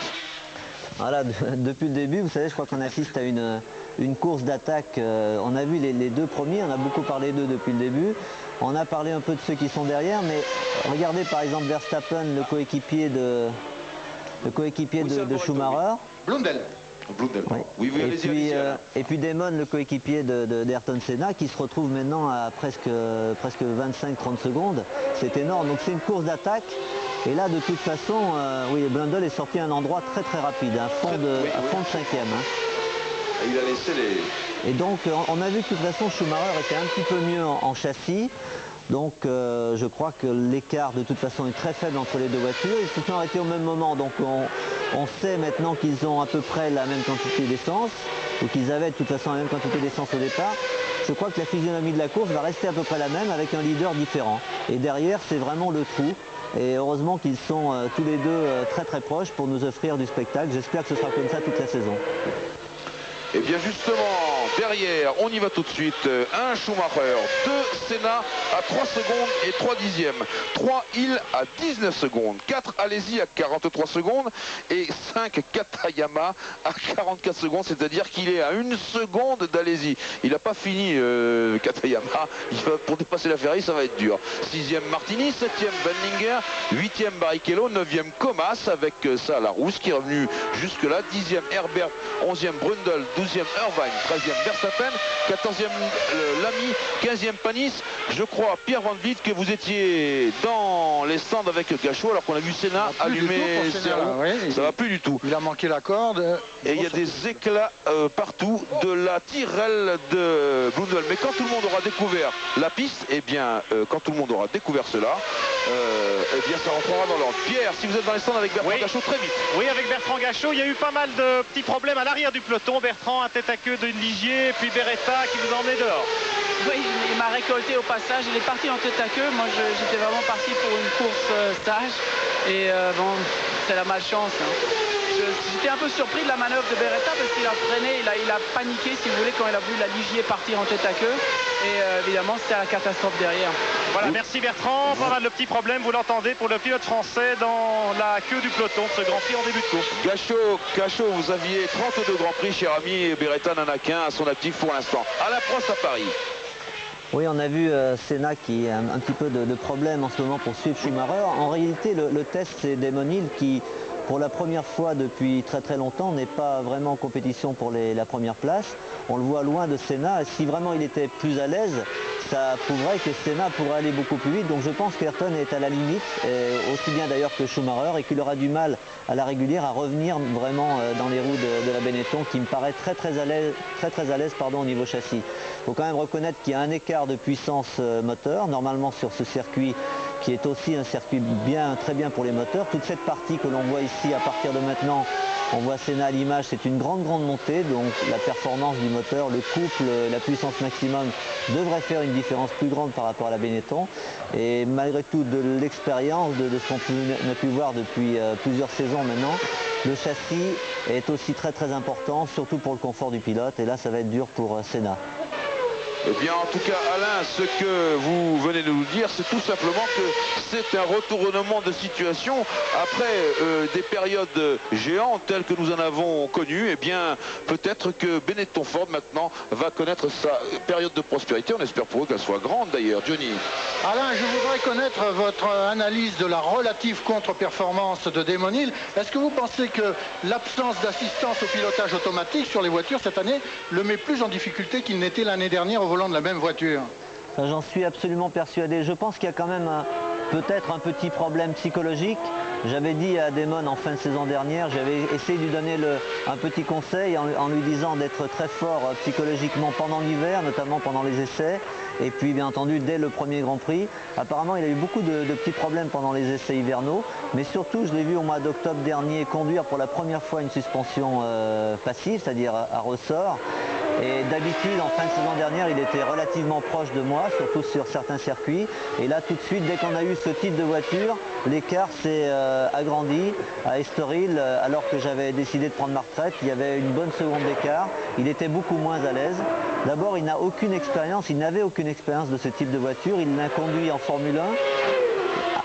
Voilà, depuis le début, vous savez, je crois qu'on assiste à une course d'attaque. On a vu les deux premiers, on a beaucoup parlé d'eux depuis le début. On a parlé un peu de ceux qui sont derrière, mais regardez par exemple Verstappen, le coéquipier de Schumacher. Blundell. Oui. Et puis Damon, le coéquipier d'Ayrton Senna, qui se retrouve maintenant à presque 25-30 secondes. C'est énorme, donc c'est une course d'attaque. Et là, de toute façon, oui, Blundell est sorti à un endroit très très rapide, à fond de 5e. Hein. Il a laissé les... Et donc, on a vu que de toute façon, Schumacher était un petit peu mieux en châssis. Donc, je crois que l'écart, de toute façon, est très faible entre les deux voitures. Ils se sont arrêtés au même moment, donc on sait maintenant qu'ils ont à peu près la même quantité d'essence, ou qu'ils avaient de toute façon la même quantité d'essence au départ. Je crois que la physionomie de la course va rester à peu près la même, avec un leader différent. Et derrière, c'est vraiment le trou. Et heureusement qu'ils sont tous les deux très très proches pour nous offrir du spectacle. J'espère que ce sera comme ça toute la saison. Et bien justement, derrière, on y va tout de suite. Un Schumacher, 2 Senna à 3 secondes et 3 dixièmes. 3 Hill à 19 secondes. 4 Alesi à 43 secondes. Et 5 Katayama à 44 secondes. C'est-à-dire qu'il est à 1 seconde d'Alesi. Il n'a pas fini Katayama. Pour dépasser la Ferrari, ça va être dur. 6e Martini, 7e Benninger, 8e Barrichello, 9e Comas avec ça Larousse qui est revenu jusque-là. 10e Herbert, 11e Brundle, 12e Irvine, 13e Verstappen, 14e Lamy, 15e Panis. Je crois, Pierre Van Vliet, que vous étiez dans les stands avec Gachot alors qu'on a vu Senna allumer ses roues. Oui, ça va plus du tout. Il a manqué la corde. Et il y a des éclats partout de la tirelle de Blundell. Mais quand tout le monde aura découvert la piste, et bien quand tout le monde aura découvert cela, eh bien ça rentrera dans l'ordre. Pierre, si vous êtes dans les stands avec Bertrand Gachot, très vite. Oui, avec Bertrand Gachot, il y a eu pas mal de petits problèmes à l'arrière du peloton. Bertrand à tête à queue de Ligier, puis Beretta qui vous a emmené dehors. Oui, il m'a récolté au passage, il est parti en tête à queue. Moi j'étais vraiment parti pour une course sage. Et bon, c'est la malchance. Hein. J'étais un peu surpris de la manœuvre de Beretta parce qu'il a freiné, il a paniqué si vous voulez quand il a vu la Ligier partir en tête à queue. Et évidemment c'était la catastrophe derrière. Voilà, merci Bertrand. Pas mal de petits problèmes, vous l'entendez, pour le pilote français dans la queue du peloton de ce Grand Prix en début de course. Gachot, vous aviez 32 Grands Prix, cher ami, et Beretta n'en a qu'un à son actif pour l'instant. À la Prost à Paris. Oui, on a vu Senna qui a un petit peu de problème en ce moment pour suivre Schumacher. En réalité, le test, c'est Damon Hill qui, pour la première fois depuis très très longtemps, n'est pas vraiment en compétition pour la première place. On le voit loin de Senna. Et si vraiment il était plus à l'aise, ça prouverait que Senna pourrait aller beaucoup plus vite. Donc je pense qu'Ayrton est à la limite, aussi bien d'ailleurs que Schumacher, et qu'il aura du mal à la régulière à revenir vraiment dans les roues de la Benetton, qui me paraît très à l'aise au niveau châssis. Il faut quand même reconnaître qu'il y a un écart de puissance moteur, normalement sur ce circuit qui est aussi un circuit très bien pour les moteurs. Toute cette partie que l'on voit ici à partir de maintenant On voit Senna à l'image, c'est une grande montée, donc la performance du moteur, le couple, la puissance maximum devrait faire une différence plus grande par rapport à la Benetton. Et malgré tout, de l'expérience, de ce qu'on a pu voir depuis plusieurs saisons maintenant, le châssis est aussi très important, surtout pour le confort du pilote. Et là, ça va être dur pour Senna. Eh bien, en tout cas, Alain, ce que vous venez de nous dire, c'est tout simplement que c'est un retournement de situation après des périodes géantes telles que nous en avons connues. Eh bien, peut-être que Benetton Ford maintenant va connaître sa période de prospérité. On espère pour eux qu'elle soit grande d'ailleurs. Johnny. Alain, je voudrais connaître votre analyse de la relative contre-performance de Damon Hill. Est-ce que vous pensez que l'absence d'assistance au pilotage automatique sur les voitures cette année le met plus en difficulté qu'il n'était l'année dernière au volant de la même voiture? J'en suis absolument persuadé. Je pense qu'il y a quand même peut-être un petit problème psychologique. J'avais dit à Damon en fin de saison dernière, j'avais essayé de lui donner un petit conseil en lui disant d'être très fort psychologiquement pendant l'hiver, notamment pendant les essais. Et puis bien entendu dès le premier Grand Prix. Apparemment il a eu beaucoup de petits problèmes pendant les essais hivernaux. Mais surtout je l'ai vu au mois d'octobre dernier conduire pour la première fois une suspension passive, c'est-à-dire à ressort. Et d'habitude, en fin de saison dernière, il était relativement proche de moi, surtout sur certains circuits. Et là, tout de suite, dès qu'on a eu ce type de voiture, l'écart s'est agrandi à Estoril, alors que j'avais décidé de prendre ma retraite. Il y avait une bonne seconde d'écart. Il était beaucoup moins à l'aise. D'abord, il n'a aucune expérience, il n'avait aucune expérience de ce type de voiture. Il l'a conduit en Formule 1.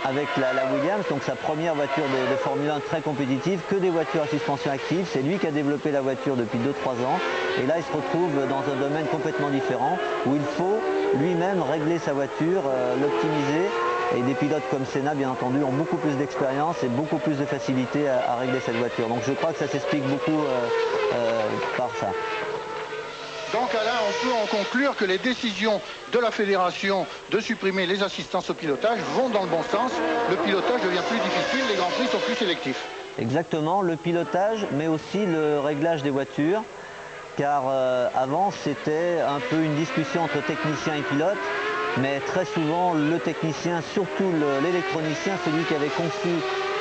Avec la Williams, donc sa première voiture de Formule 1 très compétitive, que des voitures à suspension active. C'est lui qui a développé la voiture depuis 2-3 ans. Et là, il se retrouve dans un domaine complètement différent où il faut lui-même régler sa voiture, l'optimiser. Et des pilotes comme Senna, bien entendu, ont beaucoup plus d'expérience et beaucoup plus de facilité à régler cette voiture. Donc je crois que ça s'explique beaucoup par ça. Donc Alain, on peut en conclure que les décisions de la fédération de supprimer les assistances au pilotage vont dans le bon sens. Le pilotage devient plus difficile, les grands prix sont plus sélectifs. Exactement, le pilotage, mais aussi le réglage des voitures. Car avant, c'était un peu une discussion entre technicien et pilote. Mais très souvent, le technicien, surtout l'électronicien, celui qui avait conçu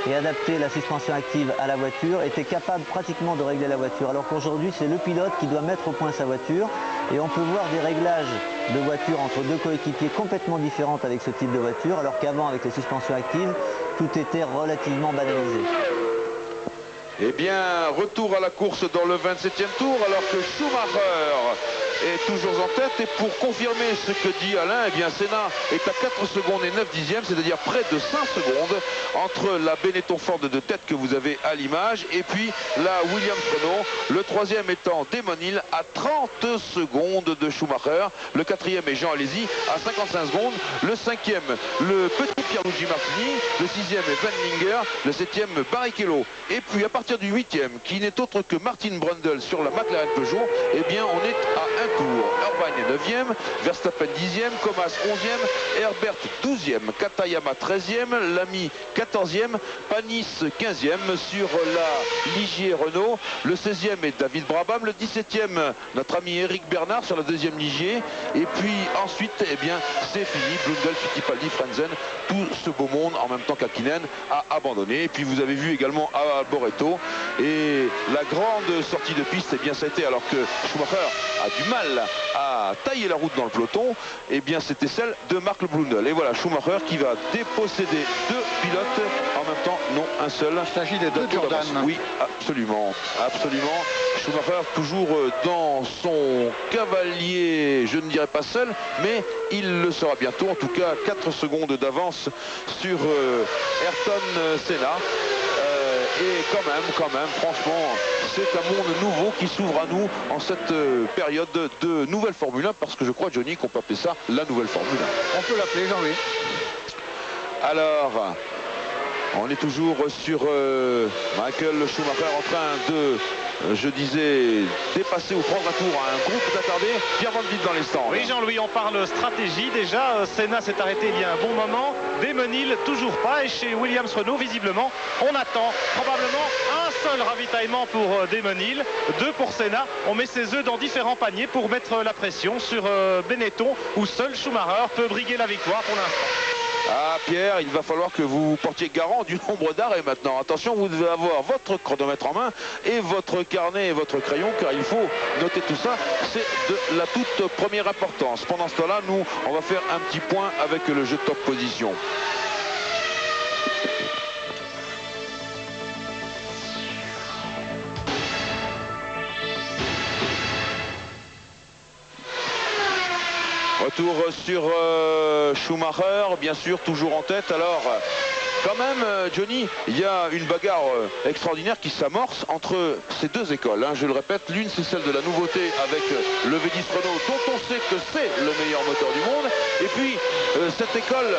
et adapté la suspension active à la voiture, était capable pratiquement de régler la voiture. Alors qu'aujourd'hui, c'est le pilote qui doit mettre au point sa voiture. Et on peut voir des réglages de voitures entre deux coéquipiers complètement différentes avec ce type de voiture, alors qu'avant, avec les suspensions actives, tout était relativement banalisé. Eh bien, retour à la course dans le 27e tour, alors que Schumacher est toujours en tête. Et pour confirmer ce que dit Alain, eh bien Senna est à 4 secondes et 9 dixièmes, c'est-à-dire près de 5 secondes entre la Benetton Ford de tête que vous avez à l'image et puis la Williams Renault. Le troisième étant Damon Hill à 30 secondes de Schumacher. Le quatrième est Jean Alesi à 55 secondes. Le cinquième, le petit Pierluigi Martini. Le sixième est Van Linger. Le septième, Barrichello. Et puis à partir du huitième, qui n'est autre que Martin Brundle sur la McLaren Peugeot, eh bien on est à un tour. Irvine 9e, Verstappen 10e, Comas 11e, Herbert 12e, Katayama 13e, Lamy 14e, Panis 15e sur la Ligier Renault. Le 16e est David Brabham, le 17e notre ami Eric Bernard sur la deuxième Ligier. Et puis ensuite, eh bien c'est fini. Blundell, Fittipaldi, Frenzen, tout ce beau monde en même temps qu'Hakkinen a abandonné. Et puis vous avez vu également Alboreto. Et la grande sortie de piste, eh bien ça a été, alors que Schumacher a du mal à tailler la route dans le peloton, eh bien c'était celle de Mark Blundell. Et voilà Schumacher qui va déposséder deux pilotes en même temps, non un seul. Il s'agit des deux Jordan. Oui, absolument, absolument. Schumacher toujours dans son cavalier, je ne dirais pas seul, mais il le sera bientôt. En tout cas 4 secondes d'avance sur Ayrton Senna. Et quand même, franchement, c'est un monde nouveau qui s'ouvre à nous en cette période de nouvelle Formule 1, parce que je crois, Johnny, qu'on peut appeler ça la nouvelle Formule 1. On peut l'appeler, Jean-Louis. Alors, on est toujours sur Michael Schumacher en train de, je disais, dépasser ou prendre un tour à un groupe d'attardés. Pierre Van Vliet dans les stands. Oui, Jean-Louis, on parle stratégie. Déjà, Senna s'est arrêté il y a un bon moment. Damon Hill, toujours pas. Et chez Williams Renault, visiblement, on attend probablement un seul ravitaillement pour Damon Hill, 2 pour Senna. On met ses œufs dans différents paniers pour mettre la pression sur Benetton, où seul Schumacher peut briguer la victoire pour l'instant. Ah Pierre, il va falloir que vous portiez garant du nombre d'arrêts maintenant. Attention, vous devez avoir votre chronomètre en main et votre carnet et votre crayon, car il faut noter tout ça. C'est de la toute première importance. Pendant ce temps-là, nous, on va faire un petit point avec le jeu de top position. Retour sur Schumacher, bien sûr, toujours en tête. Alors, quand même, Johnny, il y a une bagarre extraordinaire qui s'amorce entre ces deux écoles. Hein. Je le répète, l'une c'est celle de la nouveauté avec le V10 Renault, dont on sait que c'est le meilleur moteur du monde. Et puis, cette école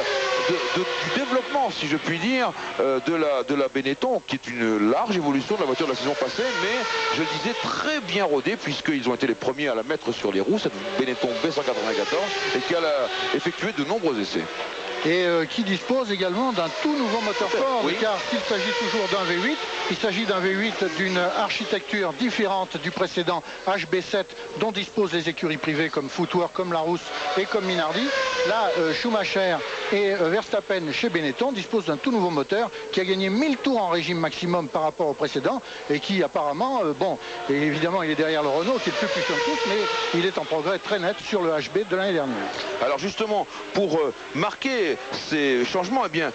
du développement, si je puis dire, de la Benetton, qui est une large évolution de la voiture de la saison passée, mais je le disais, très bien rodée, puisqu'ils ont été les premiers à la mettre sur les roues, cette Benetton B194, et qui a effectué de nombreux essais. Et qui dispose également d'un tout nouveau moteur Ford, oui. Car s'il s'agit toujours d'un V8, il s'agit d'un V8 d'une architecture différente du précédent HB7 dont disposent les écuries privées comme Footwork, comme Larousse et comme Minardi. Là, Schumacher et Verstappen chez Benetton disposent d'un tout nouveau moteur qui a gagné 1000 tours en régime maximum par rapport au précédent et qui apparemment, bon, et évidemment il est derrière le Renault qui est le plus puissant de tous, mais il est en progrès très net sur le HB de l'année dernière. Alors justement, pour marquer ces changements, eh bien,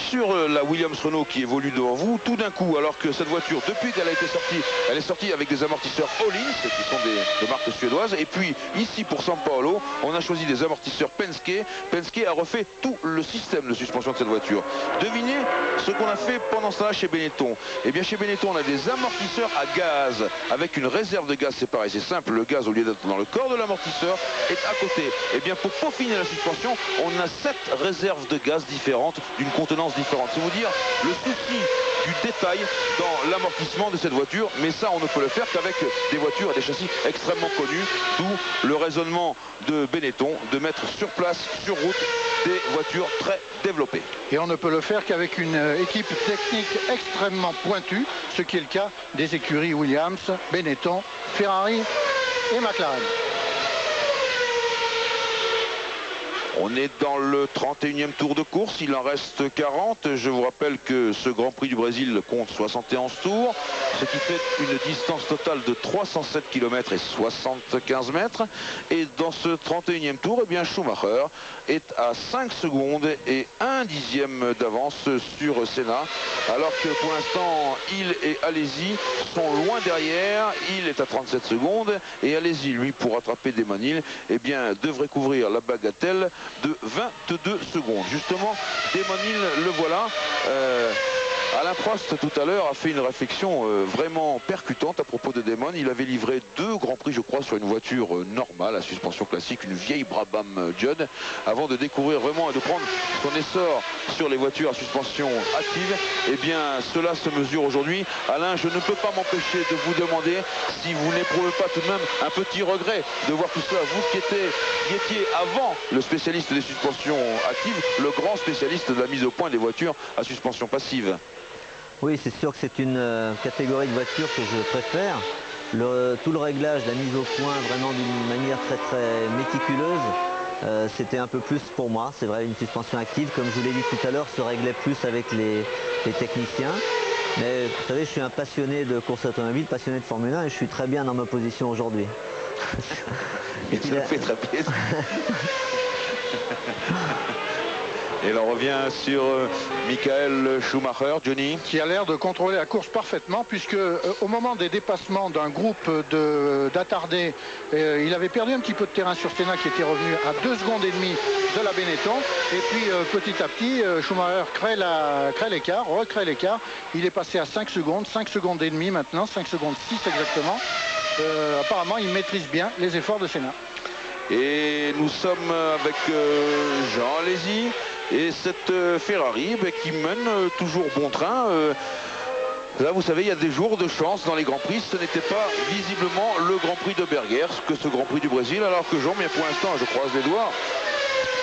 sur la Williams Renault qui évolue devant vous, tout d'un coup, alors que cette voiture, depuis qu'elle a été sortie, elle est sortie avec des amortisseurs Öhlins, qui sont de marque suédoise, et puis ici pour San Paolo, on a choisi des amortisseurs Penske. Penske a refait tout le système de suspension de cette voiture. Devinez ce qu'on a fait pendant cela chez Benetton. Eh bien, chez Benetton, on a des amortisseurs à gaz, avec une réserve de gaz, c'est pareil, c'est simple, le gaz, au lieu d'être dans le corps de l'amortisseur, est à côté. Eh bien, pour peaufiner la suspension, on a 7 réserves de gaz différentes, d'une contenance différente. C'est vous dire le souci du détail dans l'amortissement de cette voiture, mais ça on ne peut le faire qu'avec des voitures et des châssis extrêmement connus, d'où le raisonnement de Benetton de mettre sur place, sur route, des voitures très développées. Et on ne peut le faire qu'avec une équipe technique extrêmement pointue, ce qui est le cas des écuries Williams, Benetton, Ferrari et McLaren. On est dans le 31e tour de course, il en reste 40. Je vous rappelle que ce Grand Prix du Brésil compte 71 tours, ce qui fait une distance totale de 307 km et 75 mètres. Et dans ce 31e tour, eh bien, Schumacher est à 5 secondes et 1 dixième d'avance sur Senna, alors que pour l'instant, Hill et Alesi sont loin derrière. Hill est à 37 secondes et Alesi, lui, pour rattraper Damon Hill, eh bien, devrait couvrir la bagatelle de 22 secondes. Justement, Damon Hill, le voilà. Alain Prost tout à l'heure a fait une réflexion vraiment percutante à propos de Damon. Il avait livré 2 grands prix, je crois, sur une voiture normale à suspension classique, une vieille Brabham Judd, avant de découvrir vraiment et de prendre son essor sur les voitures à suspension active. Eh bien, cela se mesure aujourd'hui. Alain, je ne peux pas m'empêcher de vous demander si vous n'éprouvez pas tout de même un petit regret de voir tout cela. Vous qui étiez avant le spécialiste des suspensions actives, le grand spécialiste de la mise au point des voitures à suspension passive. Oui, c'est sûr que c'est une catégorie de voiture que je préfère. Tout le réglage, la mise au point, vraiment d'une manière très très méticuleuse, c'était un peu plus pour moi. C'est vrai, une suspension active, comme je vous l'ai dit tout à l'heure, se réglait plus avec les techniciens. Mais vous savez, je suis un passionné de course automobile, passionné de Formule 1 et je suis très bien dans ma position aujourd'hui. Et tu le fais très plaisir. Et l'on revient sur Michael Schumacher, Johnny. Qui a l'air de contrôler la course parfaitement, puisque au moment des dépassements d'un groupe d'attardés, il avait perdu un petit peu de terrain sur Senna qui était revenu à 2 secondes et demie de la Benetton. Et puis petit à petit, Schumacher recrée l'écart. Il est passé à 5 secondes et demie maintenant, 5 secondes 6 exactement. Apparemment, il maîtrise bien les efforts de Senna. Et nous sommes avec Jean Alesi et cette Ferrari qui mène toujours bon train. Là, vous savez, il y a des jours de chance dans les Grands Prix. Ce n'était pas visiblement le Grand Prix de Berger que ce Grand Prix du Brésil. Alors que Jean, bien pour l'instant, je croise les doigts,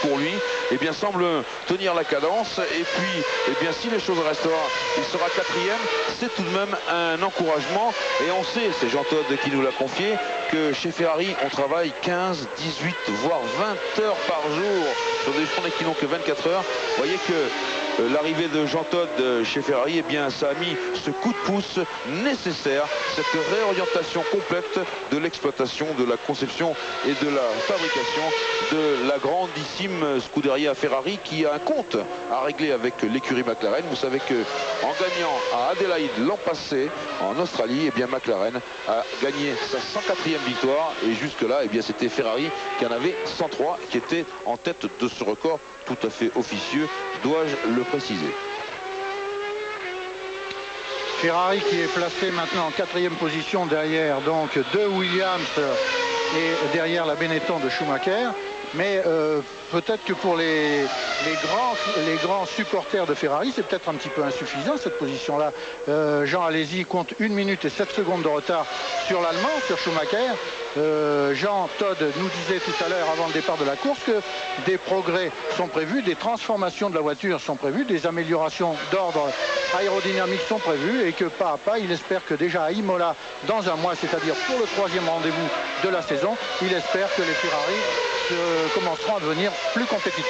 pour lui, eh bien, semble tenir la cadence. Et puis, eh bien, si les choses restent là, il sera quatrième. C'est tout de même un encouragement. Et on sait, c'est Jean Todt qui nous l'a confié, que chez Ferrari, on travaille 15, 18, voire 20 heures par jour sur des journées qui n'ont que 24 heures. Vous voyez que l'arrivée de Jean Todt chez Ferrari, eh bien, ça a mis ce coup de pouce nécessaire, cette réorientation complète de l'exploitation, de la conception et de la fabrication de la grandissime Scuderia Ferrari, qui a un compte à régler avec l'écurie McLaren. Vous savez que en gagnant à Adélaïde l'an passé en Australie, eh bien, McLaren a gagné sa 104e victoire, et jusque-là, eh bien, c'était Ferrari qui en avait 103, qui était en tête de ce record tout à fait officieux, dois-je le préciser. Ferrari qui est placé maintenant en 4e position derrière donc deux Williams et derrière la Benetton de Schumacher. Mais peut-être que pour les grands supporters de Ferrari, c'est peut-être un petit peu insuffisant cette position-là. Jean Alesi compte 1 minute et 7 secondes de retard sur l'Allemand, sur Schumacher. Jean Todt nous disait tout à l'heure avant le départ de la course que des progrès sont prévus, des transformations de la voiture sont prévues, des améliorations d'ordre aérodynamique sont prévues, et que pas à pas, il espère que déjà à Imola, dans un mois, c'est-à-dire pour le 3e rendez-vous de la saison, il espère que les Ferrari commenceront à devenir plus compétitifs.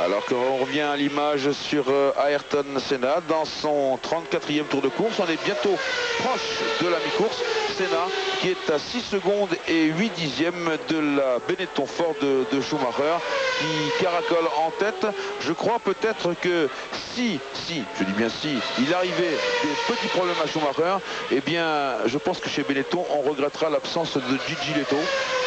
Alors qu'on revient à l'image sur Ayrton Senna dans son 34e tour de course, on est bientôt proche de la mi-course. Senna qui est à 6 secondes et 8 dixièmes de la Benetton Ford de Schumacher, qui caracole en tête. Je crois peut-être que si, je dis bien si, il arrivait des petits problèmes à Schumacher, eh bien, je pense que chez Benetton, on regrettera l'absence de Gigi Leto,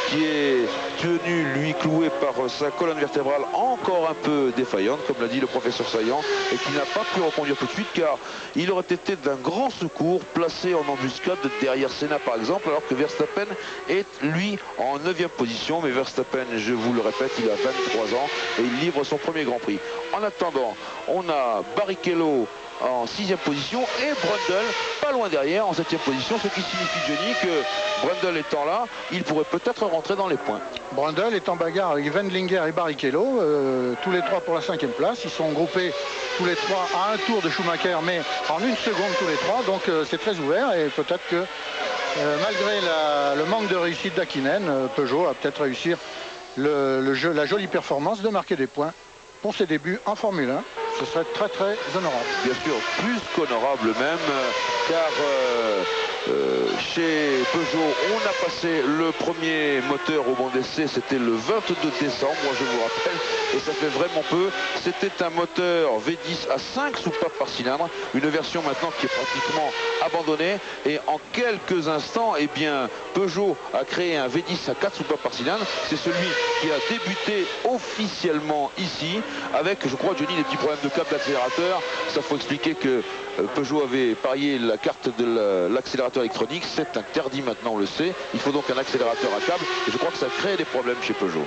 qui est tenu, lui, cloué par sa colonne vertébrale encore un peu défaillante, comme l'a dit le professeur Saillant, et qui n'a pas pu reconduire tout de suite, car il aurait été d'un grand secours placé en embuscade derrière Senna, par exemple, alors que Verstappen est, lui, en 9e position. Mais Verstappen, je vous le répète, il a 23 ans et il livre son premier Grand Prix. En attendant, on a Barrichello en 6e position et Brundle pas loin derrière en 7e position, ce qui signifie, Johnny, que Brundle étant là, il pourrait peut-être rentrer dans les points. Brundle est en bagarre avec Wendlinger et Barrichello, tous les trois pour la 5e place. Ils sont groupés tous les trois à un tour de Schumacher, mais en 1 seconde tous les trois, donc c'est très ouvert, et peut-être que malgré le manque de réussite d'Hakkinen, Peugeot va peut-être réussir la jolie performance de marquer des points pour ses débuts en Formule 1. Ce serait très très honorable. Bien sûr, plus qu'honorable même, car chez Peugeot, on a passé le premier moteur au banc d'essai, c'était le 22 décembre, moi je vous rappelle, et ça fait vraiment peu. C'était un moteur V10 à 5 soupapes par cylindre, une version maintenant qui est pratiquement abandonnée, et en quelques instants, eh bien, Peugeot a créé un V10 à 4 soupapes par cylindre. C'est celui qui a débuté officiellement ici, avec, je crois, Johnny, des petits problèmes de câble d'accélérateur. Ça, faut expliquer que Peugeot avait parié la carte de l'accélérateur électronique. C'est interdit maintenant, on le sait. Il faut donc un accélérateur à câble, et je crois que ça crée des problèmes chez Peugeot.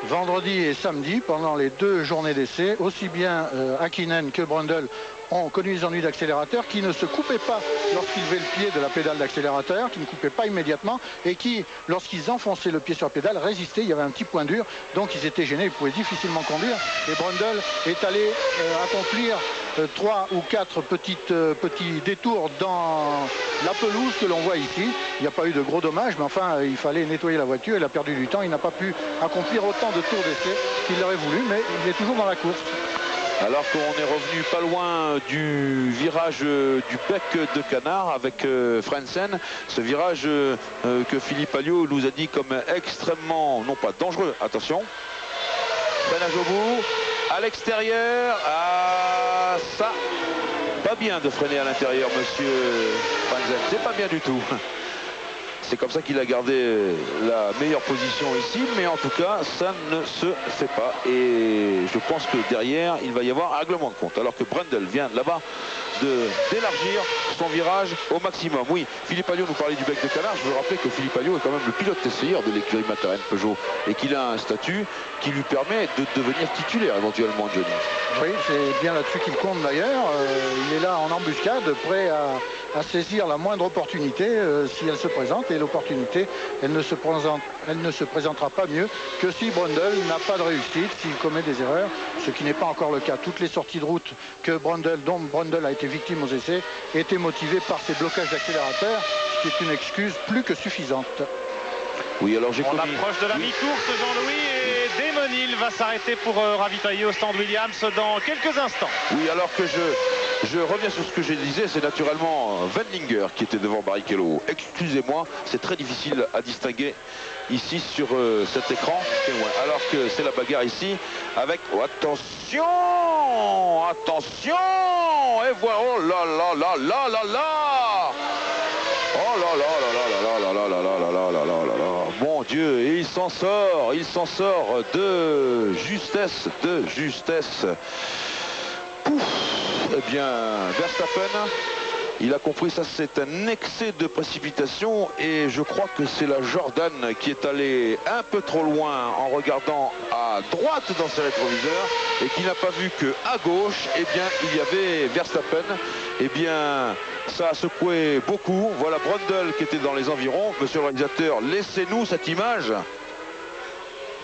Vendredi et samedi, pendant les 2 journées d'essai, aussi bien Hakkinen que Brundle ont connu des ennuis d'accélérateur, qui ne se coupaient pas lorsqu'ils levaient le pied de la pédale d'accélérateur, qui ne coupaient pas immédiatement, et qui, lorsqu'ils enfonçaient le pied sur la pédale, résistaient. Il y avait un petit point dur, donc ils étaient gênés, ils pouvaient difficilement conduire. Et Brundle est allé accomplir 3 ou 4 petits détours dans la pelouse que l'on voit ici. Il n'y a pas eu de gros dommages, mais enfin, il fallait nettoyer la voiture, il a perdu du temps, il n'a pas pu accomplir autant de tours d'essai qu'il aurait voulu, mais il est toujours dans la course. Alors qu'on est revenu pas loin du virage du bec de canard avec Frentzen, ce virage que Philippe Alliot nous a dit comme extrêmement, non pas dangereux, attention, freinage au bout, à l'extérieur, ça, pas bien de freiner à l'intérieur, monsieur Frentzen, c'est pas bien du tout. C'est comme ça qu'il a gardé la meilleure position ici, mais en tout cas, ça ne se fait pas. Et je pense que derrière, il va y avoir un règlement de compte. Alors que Brundle vient là-bas d'élargir son virage au maximum. Oui, Philippe Alliot nous parlait du bec de canard. Je veux rappeler que Philippe Alliot est quand même le pilote essayeur de l'écurie McLaren Peugeot et qu'il a un statut qui lui permet de devenir titulaire éventuellement, Johnny. Oui, c'est bien là-dessus qu'il compte d'ailleurs. Il est là en embuscade, prêt à saisir la moindre opportunité si elle se présente. Et l'opportunité, elle ne se présentera pas mieux que si Brundle n'a pas de réussite, s'il commet des erreurs, ce qui n'est pas encore le cas. Toutes les sorties de route dont Brundle a été victime aux essais étaient motivées par ces blocages d'accélérateur, ce qui est une excuse plus que suffisante. Oui, alors j'ai On approche de la mi-course, Jean-Louis, et Damon Hill va s'arrêter pour ravitailler au stand Williams dans quelques instants. Oui, alors que je reviens sur ce que je disais, c'est naturellement Wendlinger qui était devant Barrichello. Excusez-moi, c'est très difficile à distinguer ici sur cet écran. Alors que c'est la bagarre ici avec... Oh, attention, attention. Et voilà, oh là là là là là là. Oh là là là là là là là là là là là là là là. Mon Dieu, et il s'en sort de justesse, Pouf. Eh bien, Verstappen, il a compris ça, c'est un excès de précipitation et je crois que c'est la Jordan qui est allée un peu trop loin en regardant à droite dans ses rétroviseurs et qui n'a pas vu que à gauche, eh bien, il y avait Verstappen. Eh bien, ça a secoué beaucoup. Voilà Brundle qui était dans les environs. Monsieur le réalisateur, laissez-nous cette image.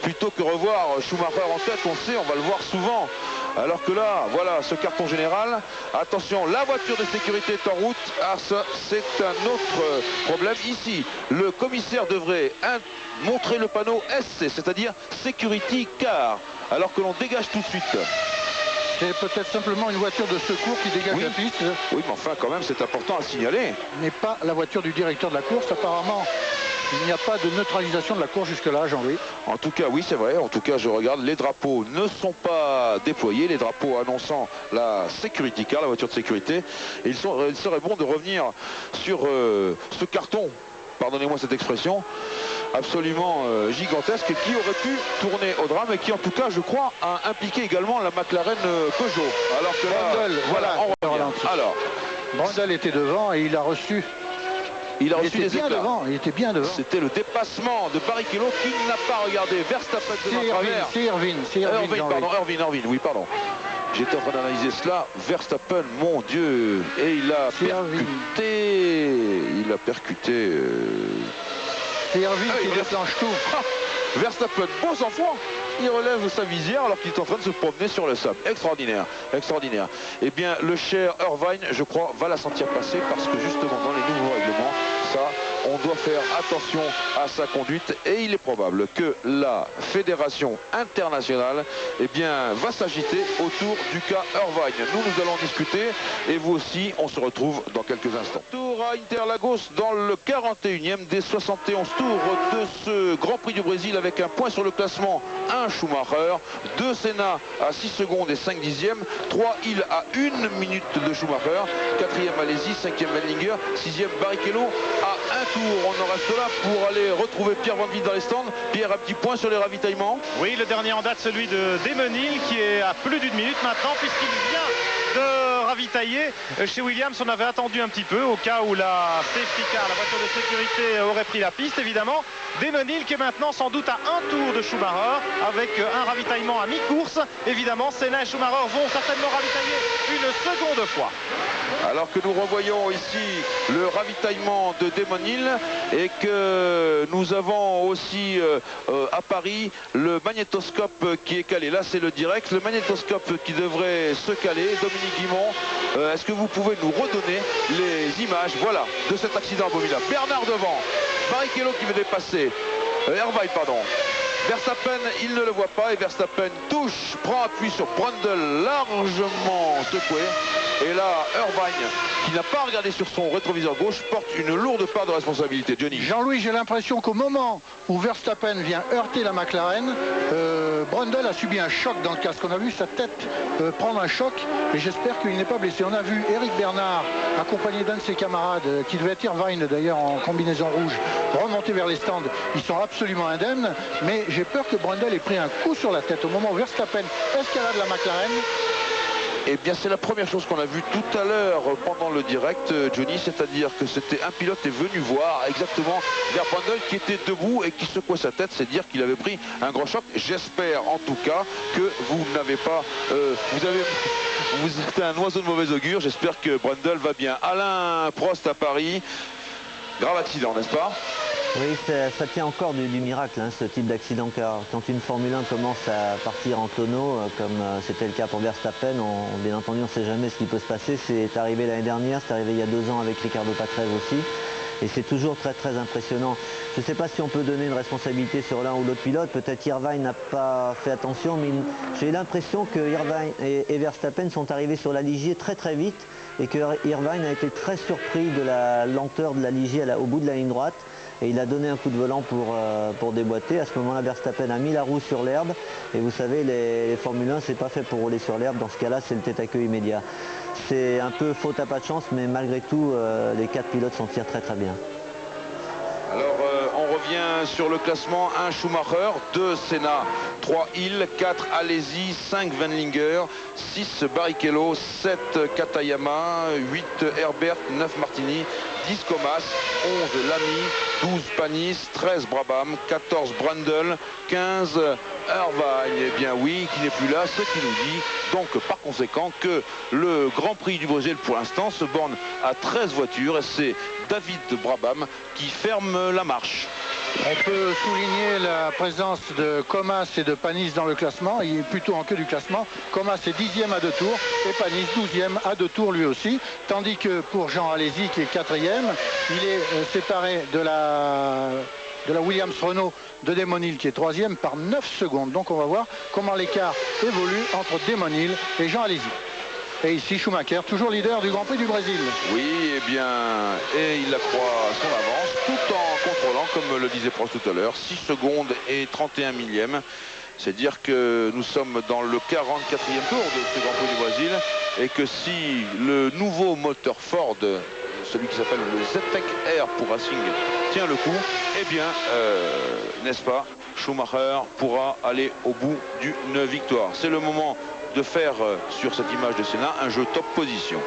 Plutôt que revoir Schumacher en tête, on sait, on va le voir souvent. Alors que là, voilà, ce carton général. Attention, la voiture de sécurité est en route. Ah, ça, c'est un autre problème. Ici, le commissaire devrait montrer le panneau SC, c'est-à-dire Security Car, alors que l'on dégage tout de suite. C'est peut-être simplement une voiture de secours qui dégage la piste. Oui, mais enfin, quand même, c'est important à signaler. Mais pas la voiture du directeur de la course, apparemment. Il n'y a pas de neutralisation de la course jusque-là, Jean-Louis. En tout cas, oui, c'est vrai. En tout cas, je regarde, les drapeaux ne sont pas déployés. Les drapeaux annonçant la Security Car, la voiture de sécurité. Et il serait bon de revenir sur ce carton, pardonnez-moi cette expression, absolument gigantesque, qui aurait pu tourner au drame et qui, en tout cas, je crois, a impliqué également la McLaren Peugeot. Alors que là, Brundle, voilà, on revient. Alors, Brundle était devant et il a reçu... Il a reçu des éclats. Il était bien devant. C'était le dépassement de Barrichello qui n'a pas regardé Verstappen de travers. C'est Irvine, oui, pardon. J'étais en train d'analyser cela. Verstappen, mon Dieu. Et il a percuté. C'est Irvine qui déclenche tout. Verstappen, beau sang-froid. Il relève sa visière alors qu'il est en train de se promener sur le sable. Extraordinaire, extraordinaire. Eh bien, le cher Irvine, je crois, va la sentir passer parce que justement, dans les nouveaux règlements, ça, on doit faire attention à sa conduite et il est probable que la fédération internationale, eh bien, va s'agiter autour du cas Irvine. Nous allons discuter et vous aussi, on se retrouve dans quelques instants. Tour à Interlagos dans le 41e des 71 tours de ce Grand Prix du Brésil avec un point sur le classement. 1 Schumacher, 2 Senna à 6 secondes et 5 dixièmes, 3 Hill à 1 minute de Schumacher, 4e Malaisie, 5e Wendlinger, 6e Barrichello à 1 tour. On en reste là pour aller retrouver Pierre Van Vliet dans les stands. Pierre, un petit point sur les ravitaillements. Oui, le dernier en date, celui de Damon Hill qui est à plus d'une minute maintenant puisqu'il vient de ravitailler. Chez Williams, on avait attendu un petit peu au cas où la safety car, la voiture de sécurité, aurait pris la piste évidemment. Damon Hill qui est maintenant sans doute à 1 tour de Schumacher avec un ravitaillement à mi-course. Évidemment, Senna et Schumacher vont certainement ravitailler une seconde fois. Alors que nous revoyons ici le ravitaillement de Damon Hill et que nous avons aussi à Paris le magnétoscope qui est calé. Là, c'est le direct. Le magnétoscope qui devrait se caler. Dominique Guimond, est-ce que vous pouvez nous redonner les images, voilà, de cet accident abominable. Bernard devant, Barrichello qui veut dépasser, Irvine, pardon. Verstappen, il ne le voit pas et Verstappen touche, prend appui sur Brundle, largement secoué. Et là, Irvine, qui n'a pas regardé sur son rétroviseur gauche, porte une lourde part de responsabilité. Johnny. Jean-Louis, j'ai l'impression qu'au moment où Verstappen vient heurter la McLaren, Brundle a subi un choc dans le casque. On a vu sa tête prendre un choc et j'espère qu'il n'est pas blessé. On a vu Eric Bernard, accompagné d'un de ses camarades, qui devait être Irvine d'ailleurs en combinaison rouge, remonter vers les stands. Ils sont absolument indemnes, mais j'ai peur que Brundle ait pris un coup sur la tête au moment où Verstappen escalade la McLaren. Eh bien, c'est la première chose qu'on a vue tout à l'heure pendant le direct, Johnny, c'est-à-dire que c'était un pilote est venu voir exactement vers Brundle qui était debout et qui secouait sa tête, c'est dire qu'il avait pris un gros choc. J'espère en tout cas que vous n'avez pas, vous êtes un oiseau de mauvais augure. J'espère que Brundle va bien. Alain Prost à Paris, grave accident, n'est-ce pas? Oui, ça tient encore du miracle, hein, ce type d'accident, car quand une Formule 1 commence à partir en tonneau, comme c'était le cas pour Verstappen, bien entendu on ne sait jamais ce qui peut se passer. C'est arrivé l'année dernière, c'est arrivé il y a 2 ans avec Ricardo Patrese aussi, et c'est toujours très très impressionnant. Je ne sais pas si on peut donner une responsabilité sur l'un ou l'autre pilote, peut-être Irvine n'a pas fait attention, mais j'ai l'impression que Irvine et Verstappen sont arrivés sur la Ligier très très vite, et que Irvine a été très surpris de la lenteur de la Ligier au bout de la ligne droite. Et il a donné un coup de volant pour déboîter. À ce moment-là, Verstappen a mis la roue sur l'herbe. Et vous savez, les Formule 1, c'est pas fait pour rouler sur l'herbe. Dans ce cas-là, c'est le tête à queue immédiat. C'est un peu faute à pas de chance, mais malgré tout, les 4 pilotes s'en tirent très très bien. Alors, on revient sur le classement. 1 Schumacher, 2 Senna, 3 Hill, 4 Alesi, 5 Wendlinger, 6 Barrichello, 7 Katayama, 8 Herbert, 9 Martini, 10 Comas, 11 Lamy, 12 Panis, 13 Brabham, 14 Brundle, 15 Irvine. Eh bien oui, qui n'est plus là, ce qui nous dit donc par conséquent que le Grand Prix du Brésil pour l'instant se borne à 13 voitures et c'est David Brabham qui ferme la marche. On peut souligner la présence de Comas et de Panis dans le classement. Il est plutôt en queue du classement. Comas est 10e à 2 tours et Panis 12e à 2 tours lui aussi. Tandis que pour Jean Alesi qui est 4e, il est séparé de la Williams-Renault de Damon Hill qui est 3e par 9 secondes. Donc on va voir comment l'écart évolue entre Damon Hill et Jean Alesi. Et ici Schumacher, toujours leader du Grand Prix du Brésil. Oui, eh bien, et il accroît son avance tout en contrôlant, comme le disait Prost tout à l'heure, 6 secondes et 31 millièmes. C'est dire que nous sommes dans le 44e tour de ce Grand Prix du Brésil et que si le nouveau moteur Ford, celui qui s'appelle le ZTEC R pour Racing, tient le coup, eh bien, n'est-ce pas, Schumacher pourra aller au bout d'une victoire. C'est le moment de faire sur cette image de Senna un jeu top position.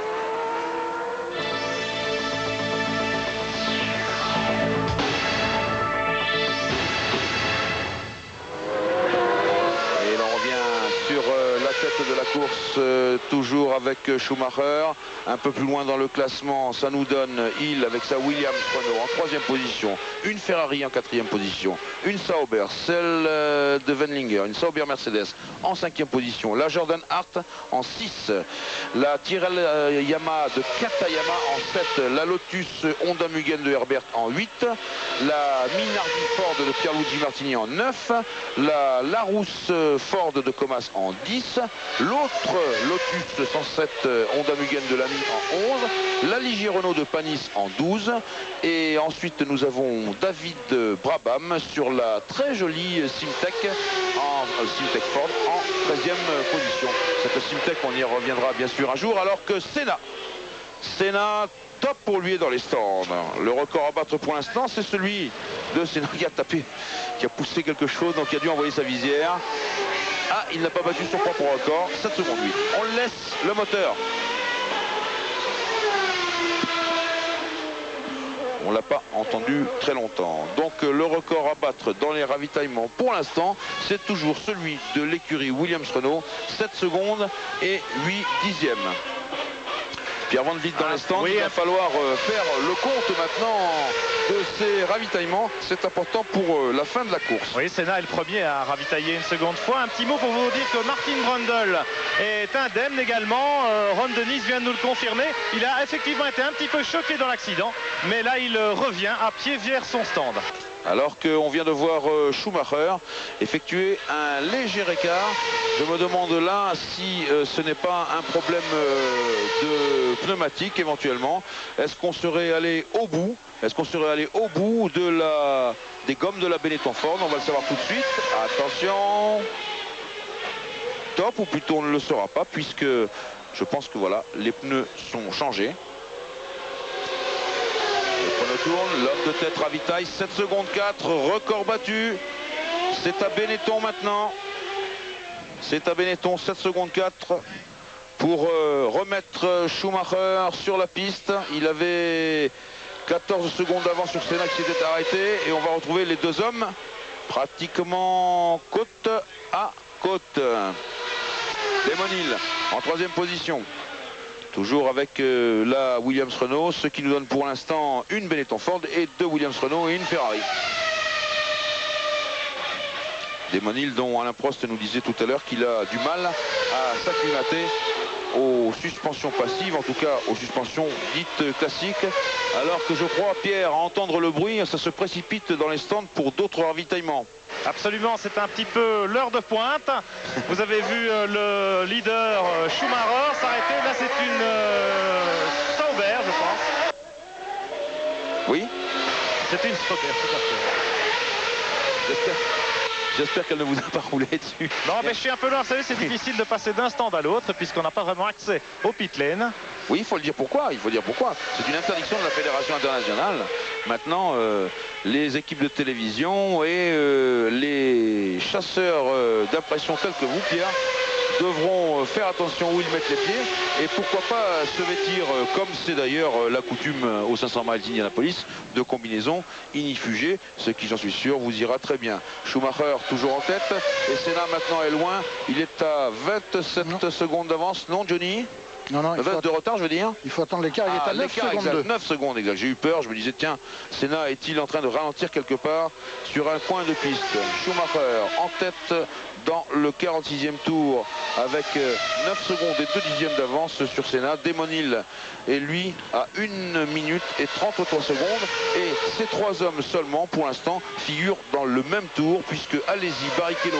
Et l'on revient sur la tête de la course, toujours avec Schumacher. Un peu plus loin dans le classement, ça nous donne Hill avec sa Williams-Renault en 3e position, une Ferrari en 4e position, une Sauber, celle de Wendlinger, une Sauber Mercedes en 5e position, la Jordan Hart en 6, la Tyrrell Yamaha de Katayama en 7, la Lotus Honda Mugen de Herbert en 8, la Minardi Ford de Pierluigi Martini en 9, la Larousse Ford de Comas en 10, l'autre Lotus 107 Honda Mugen de Lamy en 11, la Ligier Renault de Panis en 12 et ensuite nous avons David Brabham sur la très jolie Simtech Simtech Ford en 13e position. Cette Simtech, on y reviendra bien sûr un jour, alors que Senna top pour lui dans les stands. Le record à battre pour l'instant, c'est celui de Senna qui a tapé, qui a poussé quelque chose, donc il a dû envoyer sa visière. Ah, il n'a pas battu son propre record, 7 secondes 8. On laisse le moteur. On ne l'a pas entendu très longtemps. Donc le record à battre dans les ravitaillements pour l'instant, c'est toujours celui de l'écurie Williams-Renault, 7 secondes et 8 dixièmes. Pierre Van Vliet dans les stands, oui, il va falloir faire le compte maintenant de ces ravitaillements. C'est important pour la fin de la course. Oui, Senna est le premier à ravitailler une seconde fois. Un petit mot pour vous dire que Martin Brundle est indemne également. Ron Dennis vient de nous le confirmer. Il a effectivement été un petit peu choqué dans l'accident, mais là il revient à pied vers son stand. Alors qu'on vient de voir Schumacher effectuer un léger écart. Je me demande là si ce n'est pas un problème de pneumatique éventuellement. Est-ce qu'on serait allé au bout? Est-ce qu'on serait allé au bout des gommes de la Benetton Ford? On va le savoir tout de suite. Attention. Top, ou plutôt on ne le saura pas puisque je pense que voilà, les pneus sont changés. Tourne, l'homme de tête ravitaille, 7 secondes 4, record battu. C'est à Benetton maintenant. C'est à Benetton, 7 secondes 4 pour remettre Schumacher sur la piste. Il avait 14 secondes d'avance sur Senna qui s'était arrêté. Et on va retrouver les deux hommes pratiquement côte à côte. Damon Hill en 3e position. Toujours avec la Williams-Renault, ce qui nous donne pour l'instant une Benetton Ford et 2 Williams-Renault et une Ferrari. Damon Hill dont Alain Prost nous disait tout à l'heure qu'il a du mal à s'acclimater aux suspensions passives, en tout cas aux suspensions dites classiques, alors que je crois, Pierre, à entendre le bruit, ça se précipite dans les stands pour d'autres ravitaillements. Absolument, c'est un petit peu l'heure de pointe. Vous avez vu le leader Schumacher s'arrêter. Là, c'est une Sauber, je pense. Oui. C'est une Sauber, tout à fait. J'espère qu'elle ne vous a pas roulé dessus. Non, mais je suis un peu loin. Vous savez, c'est difficile de passer d'un stand à l'autre puisqu'on n'a pas vraiment accès au pit lane. Oui, il faut le dire pourquoi. Il faut dire pourquoi. C'est une interdiction de la Fédération internationale. Maintenant, les équipes de télévision et les chasseurs d'impression tels que vous, Pierre, devront faire attention où ils mettent les pieds et pourquoi pas se vêtir, comme c'est d'ailleurs la coutume aux 500 miles d'Indianapolis, de combinaison inifugée, ce qui, j'en suis sûr, vous ira très bien. Schumacher toujours en tête et Senna maintenant est loin. Il est à 27 secondes d'avance. Non, Johnny? Non, de retard, je veux dire. Il faut attendre l'écart, il est à 9 secondes. 9 secondes exact. J'ai eu peur, je me disais, tiens, Senna est-il en train de ralentir quelque part sur un coin de piste? Schumacher en tête dans le 46e tour avec 9 secondes et 2 dixièmes d'avance sur Senna. Damon Hill et lui à 1 minute et 33 secondes. Et ces 3 hommes seulement, pour l'instant, figurent dans le même tour, puisque Alesi, Barrichello,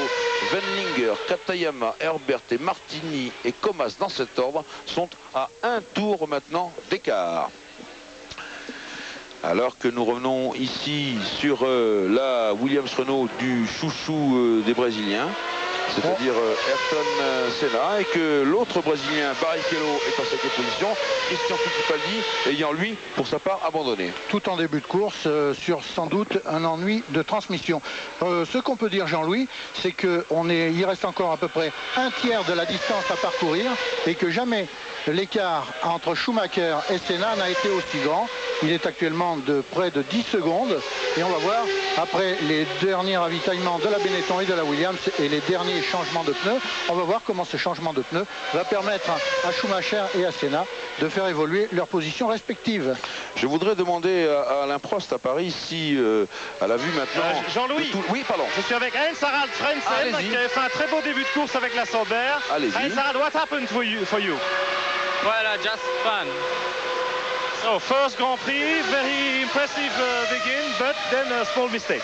Wendlinger, Katayama, Herbert et Martini et Comas dans cet ordre sont à 1 tour maintenant d'écart. Alors que nous revenons ici sur la Williams-Renault du chouchou des Brésiliens, c'est-à-dire Ayrton Senna, et que l'autre Brésilien, Barrichello, est en 5e position, Christian Fittipaldi ayant lui, pour sa part, abandonné. Tout en début de course, sur sans doute un ennui de transmission. Ce qu'on peut dire, Jean-Louis, c'est qu'il reste encore à peu près un tiers de la distance à parcourir et que jamais l'écart entre Schumacher et Senna n'a été aussi grand. Il est actuellement de près de 10 secondes et on va voir après les derniers ravitaillements de la Benetton et de la Williams et les derniers changements de pneus, on va voir comment ce changement de pneus va permettre à Schumacher et à Senna de faire évoluer leurs positions respectives. Je voudrais demander à Alain Prost à Paris si à la vue maintenant... Jean-Louis, oui, pardon. Je suis avec Heinz-Harald Frentzen qui avait fait un très beau début de course avec la Sauber. Heinz-Harald, what happened for you? Well, just fun. So, first Grand Prix, very impressive begin, but then a small mistake.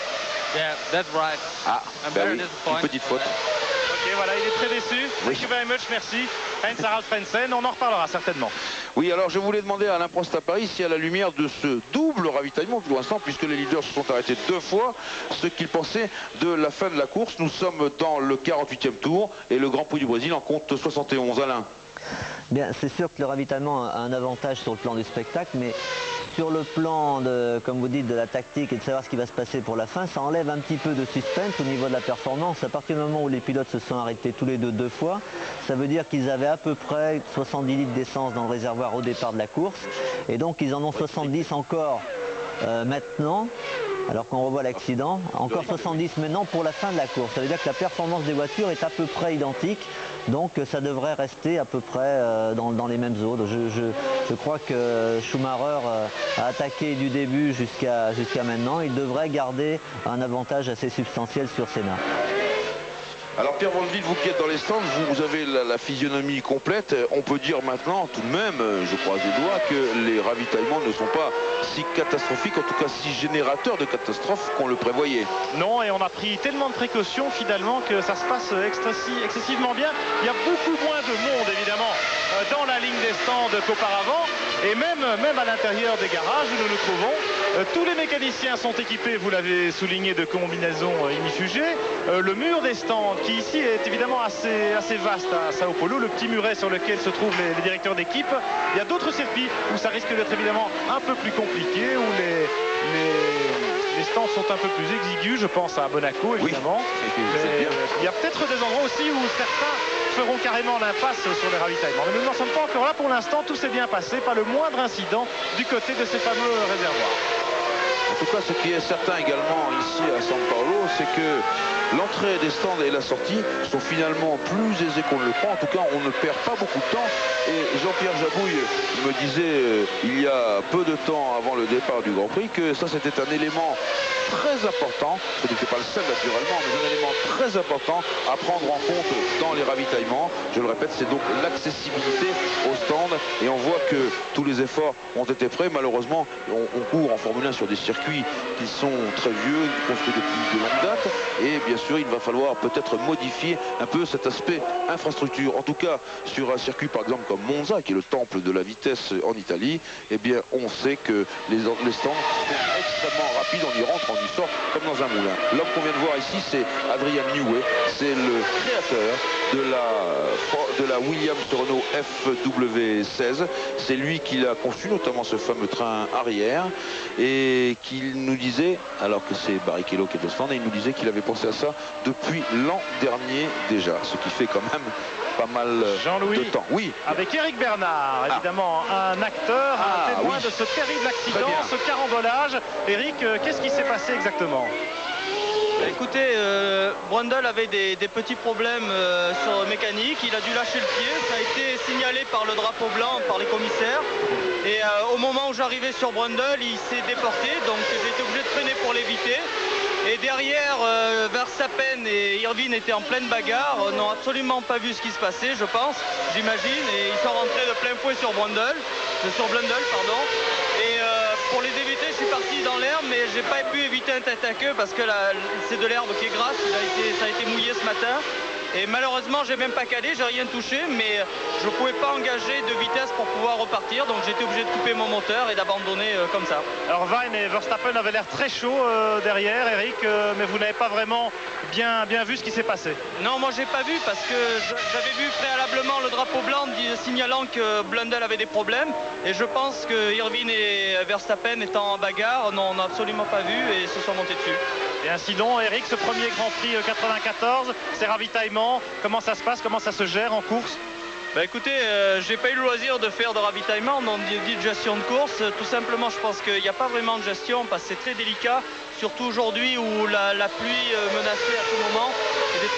Yeah, that's right. Ah, I'm bah very oui, disappointed. une petite faute. Ok, voilà, il est très déçu. Thank you very much, merci. Heinz-Harald Frentzen, on en reparlera certainement. Oui, alors je voulais demander à Alain Prost à Paris si à la lumière de ce double ravitaillement pour l'instant, puisque les leaders se sont arrêtés 2 fois, ce qu'ils pensaient de la fin de la course. Nous sommes dans le 48e tour et le Grand Prix du Brésil en compte 71. Alain? Bien, c'est sûr que le ravitaillement a un avantage sur le plan du spectacle, mais sur le plan, comme vous dites, de la tactique et de savoir ce qui va se passer pour la fin, ça enlève un petit peu de suspense au niveau de la performance. À partir du moment où les pilotes se sont arrêtés tous les deux fois, ça veut dire qu'ils avaient à peu près 70 litres d'essence dans le réservoir au départ de la course, et donc ils en ont 70 encore maintenant. Alors qu'on revoit l'accident, encore 70 maintenant pour la fin de la course. Ça veut dire que la performance des voitures est à peu près identique, donc ça devrait rester à peu près dans les mêmes zones. Je crois que Schumacher a attaqué du début jusqu'à maintenant. Il devrait garder un avantage assez substantiel sur Senna. Alors Pierre Vandeville, vous qui êtes dans les stands, vous avez la physionomie complète. On peut dire maintenant tout de même, je croise les doigts, que les ravitaillements ne sont pas si catastrophiques, en tout cas si générateurs de catastrophes qu'on le prévoyait. Non, et on a pris tellement de précautions finalement que ça se passe excessivement bien. Il y a beaucoup moins de monde évidemment dans la ligne des stands qu'auparavant, et même à l'intérieur des garages où nous nous trouvons. Tous les mécaniciens sont équipés, vous l'avez souligné, de combinaisons inifugées. Le mur des stands, qui ici est évidemment assez vaste à Sao Paulo, le petit muret sur lequel se trouvent les directeurs d'équipe. Il y a d'autres circuits où ça risque d'être évidemment un peu plus compliqué, où les stands sont un peu plus exigus. Je pense à Monaco évidemment. Oui, il y a peut-être des endroits aussi où certains feront carrément l'impasse sur les ravitaillements. Mais nous n'en sommes pas encore là pour l'instant, tout s'est bien passé, pas le moindre incident du côté de ces fameux réservoirs. En tout cas, ce qui est certain également ici à San Paolo, c'est que l'entrée des stands et la sortie sont finalement plus aisées qu'on ne le croit. En tout cas, on ne perd pas beaucoup de temps. Et Jean-Pierre Jabouille me disait il y a peu de temps avant le départ du Grand Prix que ça c'était un élément très important. Ce n'était pas le seul naturellement, mais un élément très important à prendre en compte dans les ravitaillements. Je le répète, c'est donc l'accessibilité aux stands. Et on voit que tous les efforts ont été faits. Malheureusement, on court en Formule 1 sur des circuits qui sont très vieux, construits depuis de longue date. Et bien sûr, il va falloir peut-être modifier un peu cet aspect infrastructure. En tout cas, sur un circuit par exemple comme Monza, qui est le temple de la vitesse en Italie, eh bien, on sait que les stands sont extrêmement rapides. On y rentre, on y sort comme dans un moulin. L'homme qu'on vient de voir ici, c'est Adrian Newey. C'est le créateur de la Williams Renault FW16. C'est lui qui a conçu notamment ce fameux train arrière et qu'il nous disait, alors que c'est Barrichello qui est au stand, et il nous disait qu'il avait pensé à ça depuis l'an dernier déjà, ce qui fait quand même pas mal de temps. Oui. Avec Eric Bernard, évidemment, un acteur, un témoin de ce terrible accident, ce carambolage. Eric, qu'est-ce qui s'est passé exactement? Écoutez, Brundle avait des petits problèmes sur mécanique, il a dû lâcher le pied, ça a été signalé par le drapeau blanc, par les commissaires. Et au moment où j'arrivais sur Brundle, il s'est déporté, donc j'ai été obligé de freiner pour l'éviter. Et derrière, Verstappen et Irvine étaient en pleine bagarre, n'ont absolument pas vu ce qui se passait, je pense, j'imagine, et ils sont rentrés de plein fouet sur Brundle, pardon. Et pour les éviter, je suis parti dans l'herbe, mais j'ai pas pu éviter un tête à queue parce que c'est de l'herbe qui est grasse, ça a été mouillé ce matin. Et malheureusement, j'ai même pas calé, j'ai rien touché, mais je pouvais pas engager de vitesse pour pouvoir repartir, donc j'étais obligé de couper mon moteur et d'abandonner comme ça. Alors Vine et Verstappen avaient l'air très chaud derrière, Eric, mais vous n'avez pas vraiment bien vu ce qui s'est passé? Non, moi j'ai pas vu parce que j'avais vu préalablement le drapeau blanc signalant que Blundell avait des problèmes, et je pense que Irvine et Verstappen étant en bagarre n'ont absolument pas vu et se sont montés dessus. Et incident, Eric, ce premier Grand Prix 94, ces ravitaillements, comment ça se passe, comment ça se gère en course? Bah écoutez, j'ai pas eu le loisir de faire de ravitaillement, donc de gestion de course. Tout simplement, je pense qu'il n'y a pas vraiment de gestion parce que c'est très délicat, surtout aujourd'hui où la pluie menaçait à tout moment. C'était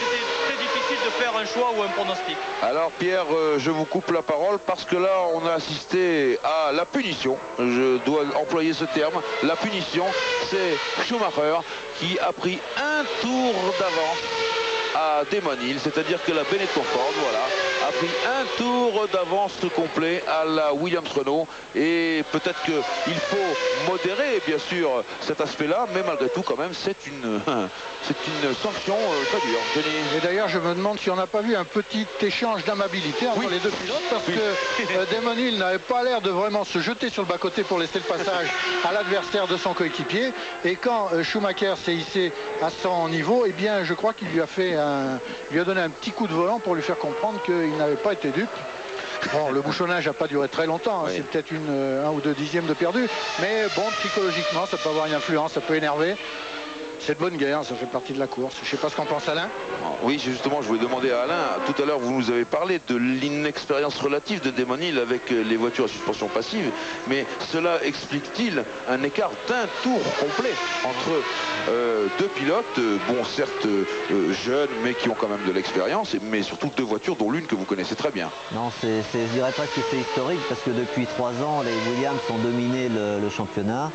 très difficile de faire un choix ou un pronostic. Alors Pierre, je vous coupe la parole parce que là, on a assisté à la punition. Je dois employer ce terme. La punition, c'est Schumacher qui a pris un tour d'avance à Damon Hill, c'est-à-dire que la Benetton Ford, voilà, a pris un tour d'avance complet à la Williams Renault, et peut-être qu'il faut modérer bien sûr cet aspect-là, mais malgré tout quand même c'est une sanction très dure. Et d'ailleurs je me demande si on n'a pas vu un petit échange d'amabilité entre les deux pilotes, parce que Damon Hill n'avait pas l'air de vraiment se jeter sur le bas-côté pour laisser le passage à l'adversaire de son coéquipier, et quand Schumacher s'est hissé à son niveau, eh bien je crois qu'il lui a donné un petit coup de volant pour lui faire comprendre qu'il n'avait pas été dupe. Bon, le bouchonnage n'a pas duré très longtemps, c'est peut-être 1 ou 2 dixièmes de perdu, mais bon, psychologiquement, ça peut avoir une influence, ça peut énerver. C'est de bonne guerre, ça fait partie de la course. Je ne sais pas ce qu'en pense Alain. Oui, justement, je voulais demander à Alain, tout à l'heure vous nous avez parlé de l'inexpérience relative de Damon Hill avec les voitures à suspension passive, mais cela explique-t-il un écart d'un tour complet entre deux pilotes, bon certes jeunes, mais qui ont quand même de l'expérience, mais surtout deux voitures dont l'une que vous connaissez très bien? Non, je dirais pas que c'est historique, parce que depuis 3 ans, les Williams ont dominé le championnat.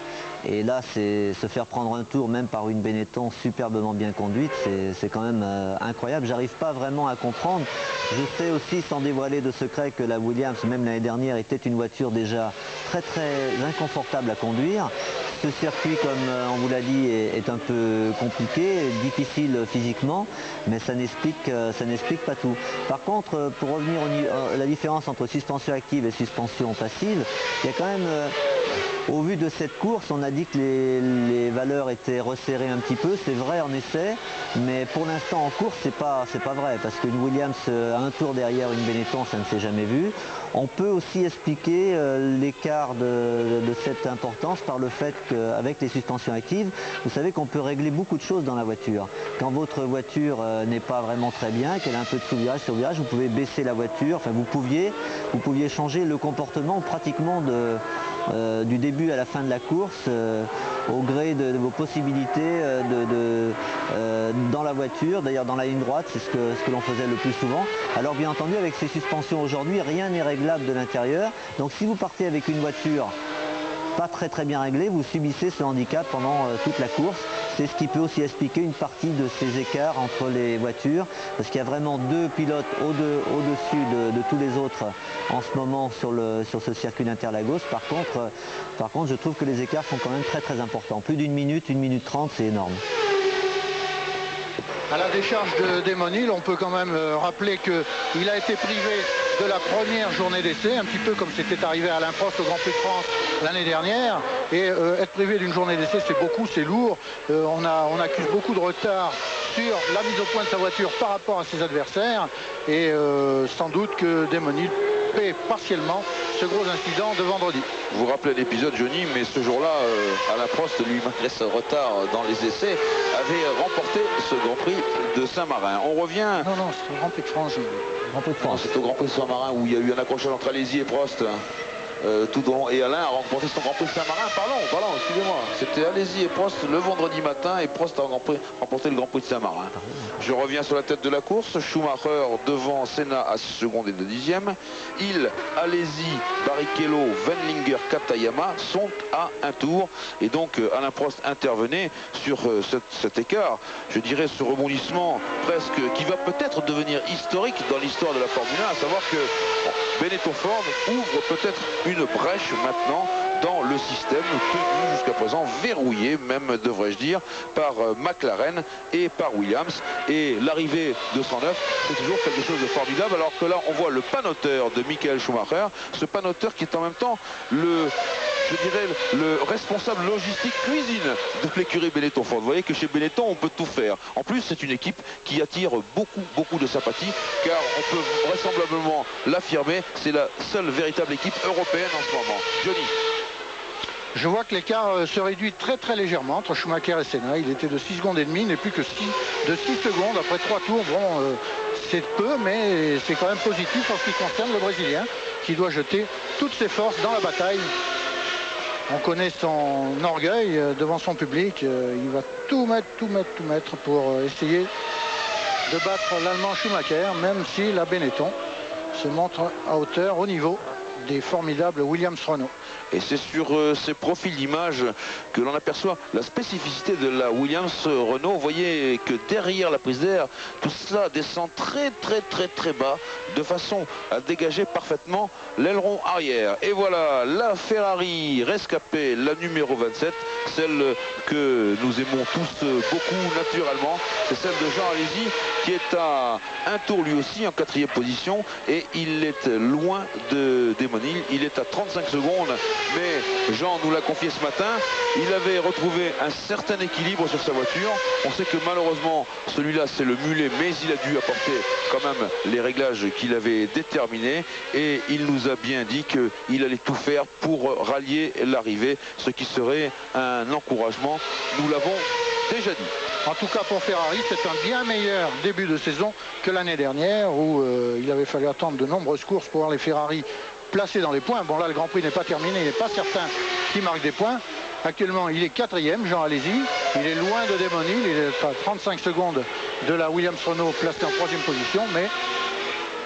Et là, se faire prendre un tour, même par une Benetton superbement bien conduite, c'est quand même incroyable. J'arrive pas vraiment à comprendre. Je sais aussi, sans dévoiler de secret, que la Williams, même l'année dernière, était une voiture déjà très inconfortable à conduire. Ce circuit, comme on vous l'a dit, est un peu compliqué, difficile physiquement, mais ça n'explique pas tout. Par contre, pour revenir à la différence entre suspension active et suspension passive, il y a quand même Au vu de cette course, on a dit que les valeurs étaient resserrées un petit peu. C'est vrai en essai, mais pour l'instant en course, c'est pas vrai, parce qu'une Williams à un tour derrière une Benetton, ça ne s'est jamais vu. On peut aussi expliquer l'écart de cette importance par le fait qu'avec les suspensions actives, vous savez qu'on peut régler beaucoup de choses dans la voiture. Quand votre voiture n'est pas vraiment très bien, qu'elle a un peu de sous-virage sur virage, vous pouvez baisser la voiture, enfin vous pouviez changer le comportement pratiquement du début à la fin de la course au gré de vos possibilités dans la voiture, d'ailleurs dans la ligne droite, c'est ce que l'on faisait le plus souvent. Alors bien entendu, avec ces suspensions aujourd'hui, rien n'est réglable de l'intérieur. Donc si vous partez avec une voiture pas très bien réglée, vous subissez ce handicap pendant toute la course. C'est ce qui peut aussi expliquer une partie de ces écarts entre les voitures, parce qu'il y a vraiment deux pilotes au-dessus de tous les autres en ce moment sur ce circuit d'Interlagos. Par contre, je trouve que les écarts sont quand même très importants. Plus d'une minute, 1 minute 30, c'est énorme. À la décharge de Damon Hill, on peut quand même rappeler qu'il a été privé de la première journée d'essai, un petit peu comme c'était arrivé à Alain Prost au Grand Prix de France l'année dernière. Et être privé d'une journée d'essai, c'est beaucoup, c'est lourd. On accuse beaucoup de retard sur la mise au point de sa voiture par rapport à ses adversaires. Et sans doute que Damon Hill paie partiellement ce gros incident de vendredi. Vous vous rappelez l'épisode, Johnny, mais ce jour-là, Alain Prost, lui, malgré ce retard dans les essais, avait remporté ce Grand Prix de Saint-Marin. On revient... Non, c'est le Grand Prix de France. C'est au Grand Prix de Saint-Marin où il y a eu un accrochage entre Alesi et Prost. Tout au long, et Alain a remporté son Grand Prix de Saint-Marin. Pardon, excusez-moi. C'était Alesi et Prost le vendredi matin, et Prost a remporté le Grand Prix de Saint-Marin. Je reviens sur la tête de la course. Schumacher devant Senna à 6 secondes et 2 dixièmes. Hill, Alesi, Barrichello, Wendlinger, Katayama sont à un tour. Et donc Alain Prost intervenait sur cet écart. Je dirais ce rebondissement presque qui va peut-être devenir historique dans l'histoire de la Formule 1, à savoir que Benetton Ford ouvre peut-être une brèche maintenant dans le système tenu jusqu'à présent, verrouillé même devrais-je dire, par McLaren et par Williams. Et l'arrivée de 109, c'est toujours quelque chose de formidable, alors que là on voit le panoteur de Michael Schumacher, ce panoteur qui est en même temps le responsable logistique cuisine de l'écurie Benetton Ford. Vous voyez que chez Benetton on peut tout faire. En plus c'est une équipe qui attire beaucoup de sympathie, car on peut vraisemblablement l'affirmer, c'est la seule véritable équipe européenne en ce moment. Johnny. Je vois que l'écart se réduit très légèrement entre Schumacher et Senna. Il était de 6 secondes et demie, il n'est plus que de 6 secondes après 3 tours. Bon, c'est peu, mais c'est quand même positif en ce qui concerne le Brésilien, qui doit jeter toutes ses forces dans la bataille. On connaît son orgueil devant son public. Il va tout mettre pour essayer de battre l'Allemand Schumacher, même si la Benetton se montre à hauteur, au niveau des formidables Williams-Renault. Et c'est sur ces profils d'image que l'on aperçoit la spécificité de la Williams-Renault. Vous voyez que derrière la prise d'air, tout cela descend très bas, de façon à dégager parfaitement l'aileron arrière. Et voilà, la Ferrari rescapée, la numéro 27, celle que nous aimons tous beaucoup naturellement. C'est celle de Jean Alesi, qui est à un tour lui aussi en 4e position. Et il est loin de Damon Hill, il est à 35 secondes. Mais Jean nous l'a confié ce matin, il avait retrouvé un certain équilibre sur sa voiture. On sait que malheureusement celui-là c'est le mulet, mais il a dû apporter quand même les réglages qu'il avait déterminés, et il nous a bien dit qu'il allait tout faire pour rallier l'arrivée, ce qui serait un encouragement, nous l'avons déjà dit. En tout cas pour Ferrari, c'est un bien meilleur début de saison que l'année dernière, où il avait fallu attendre de nombreuses courses pour voir les Ferrari placé dans les points. Bon là le Grand Prix n'est pas terminé, il n'est pas certain qu'il marque des points. Actuellement il est 4e, Jean Alesi, il est loin de Damon Hill, il est à 35 secondes de la Williams-Renault placée en 3e position, mais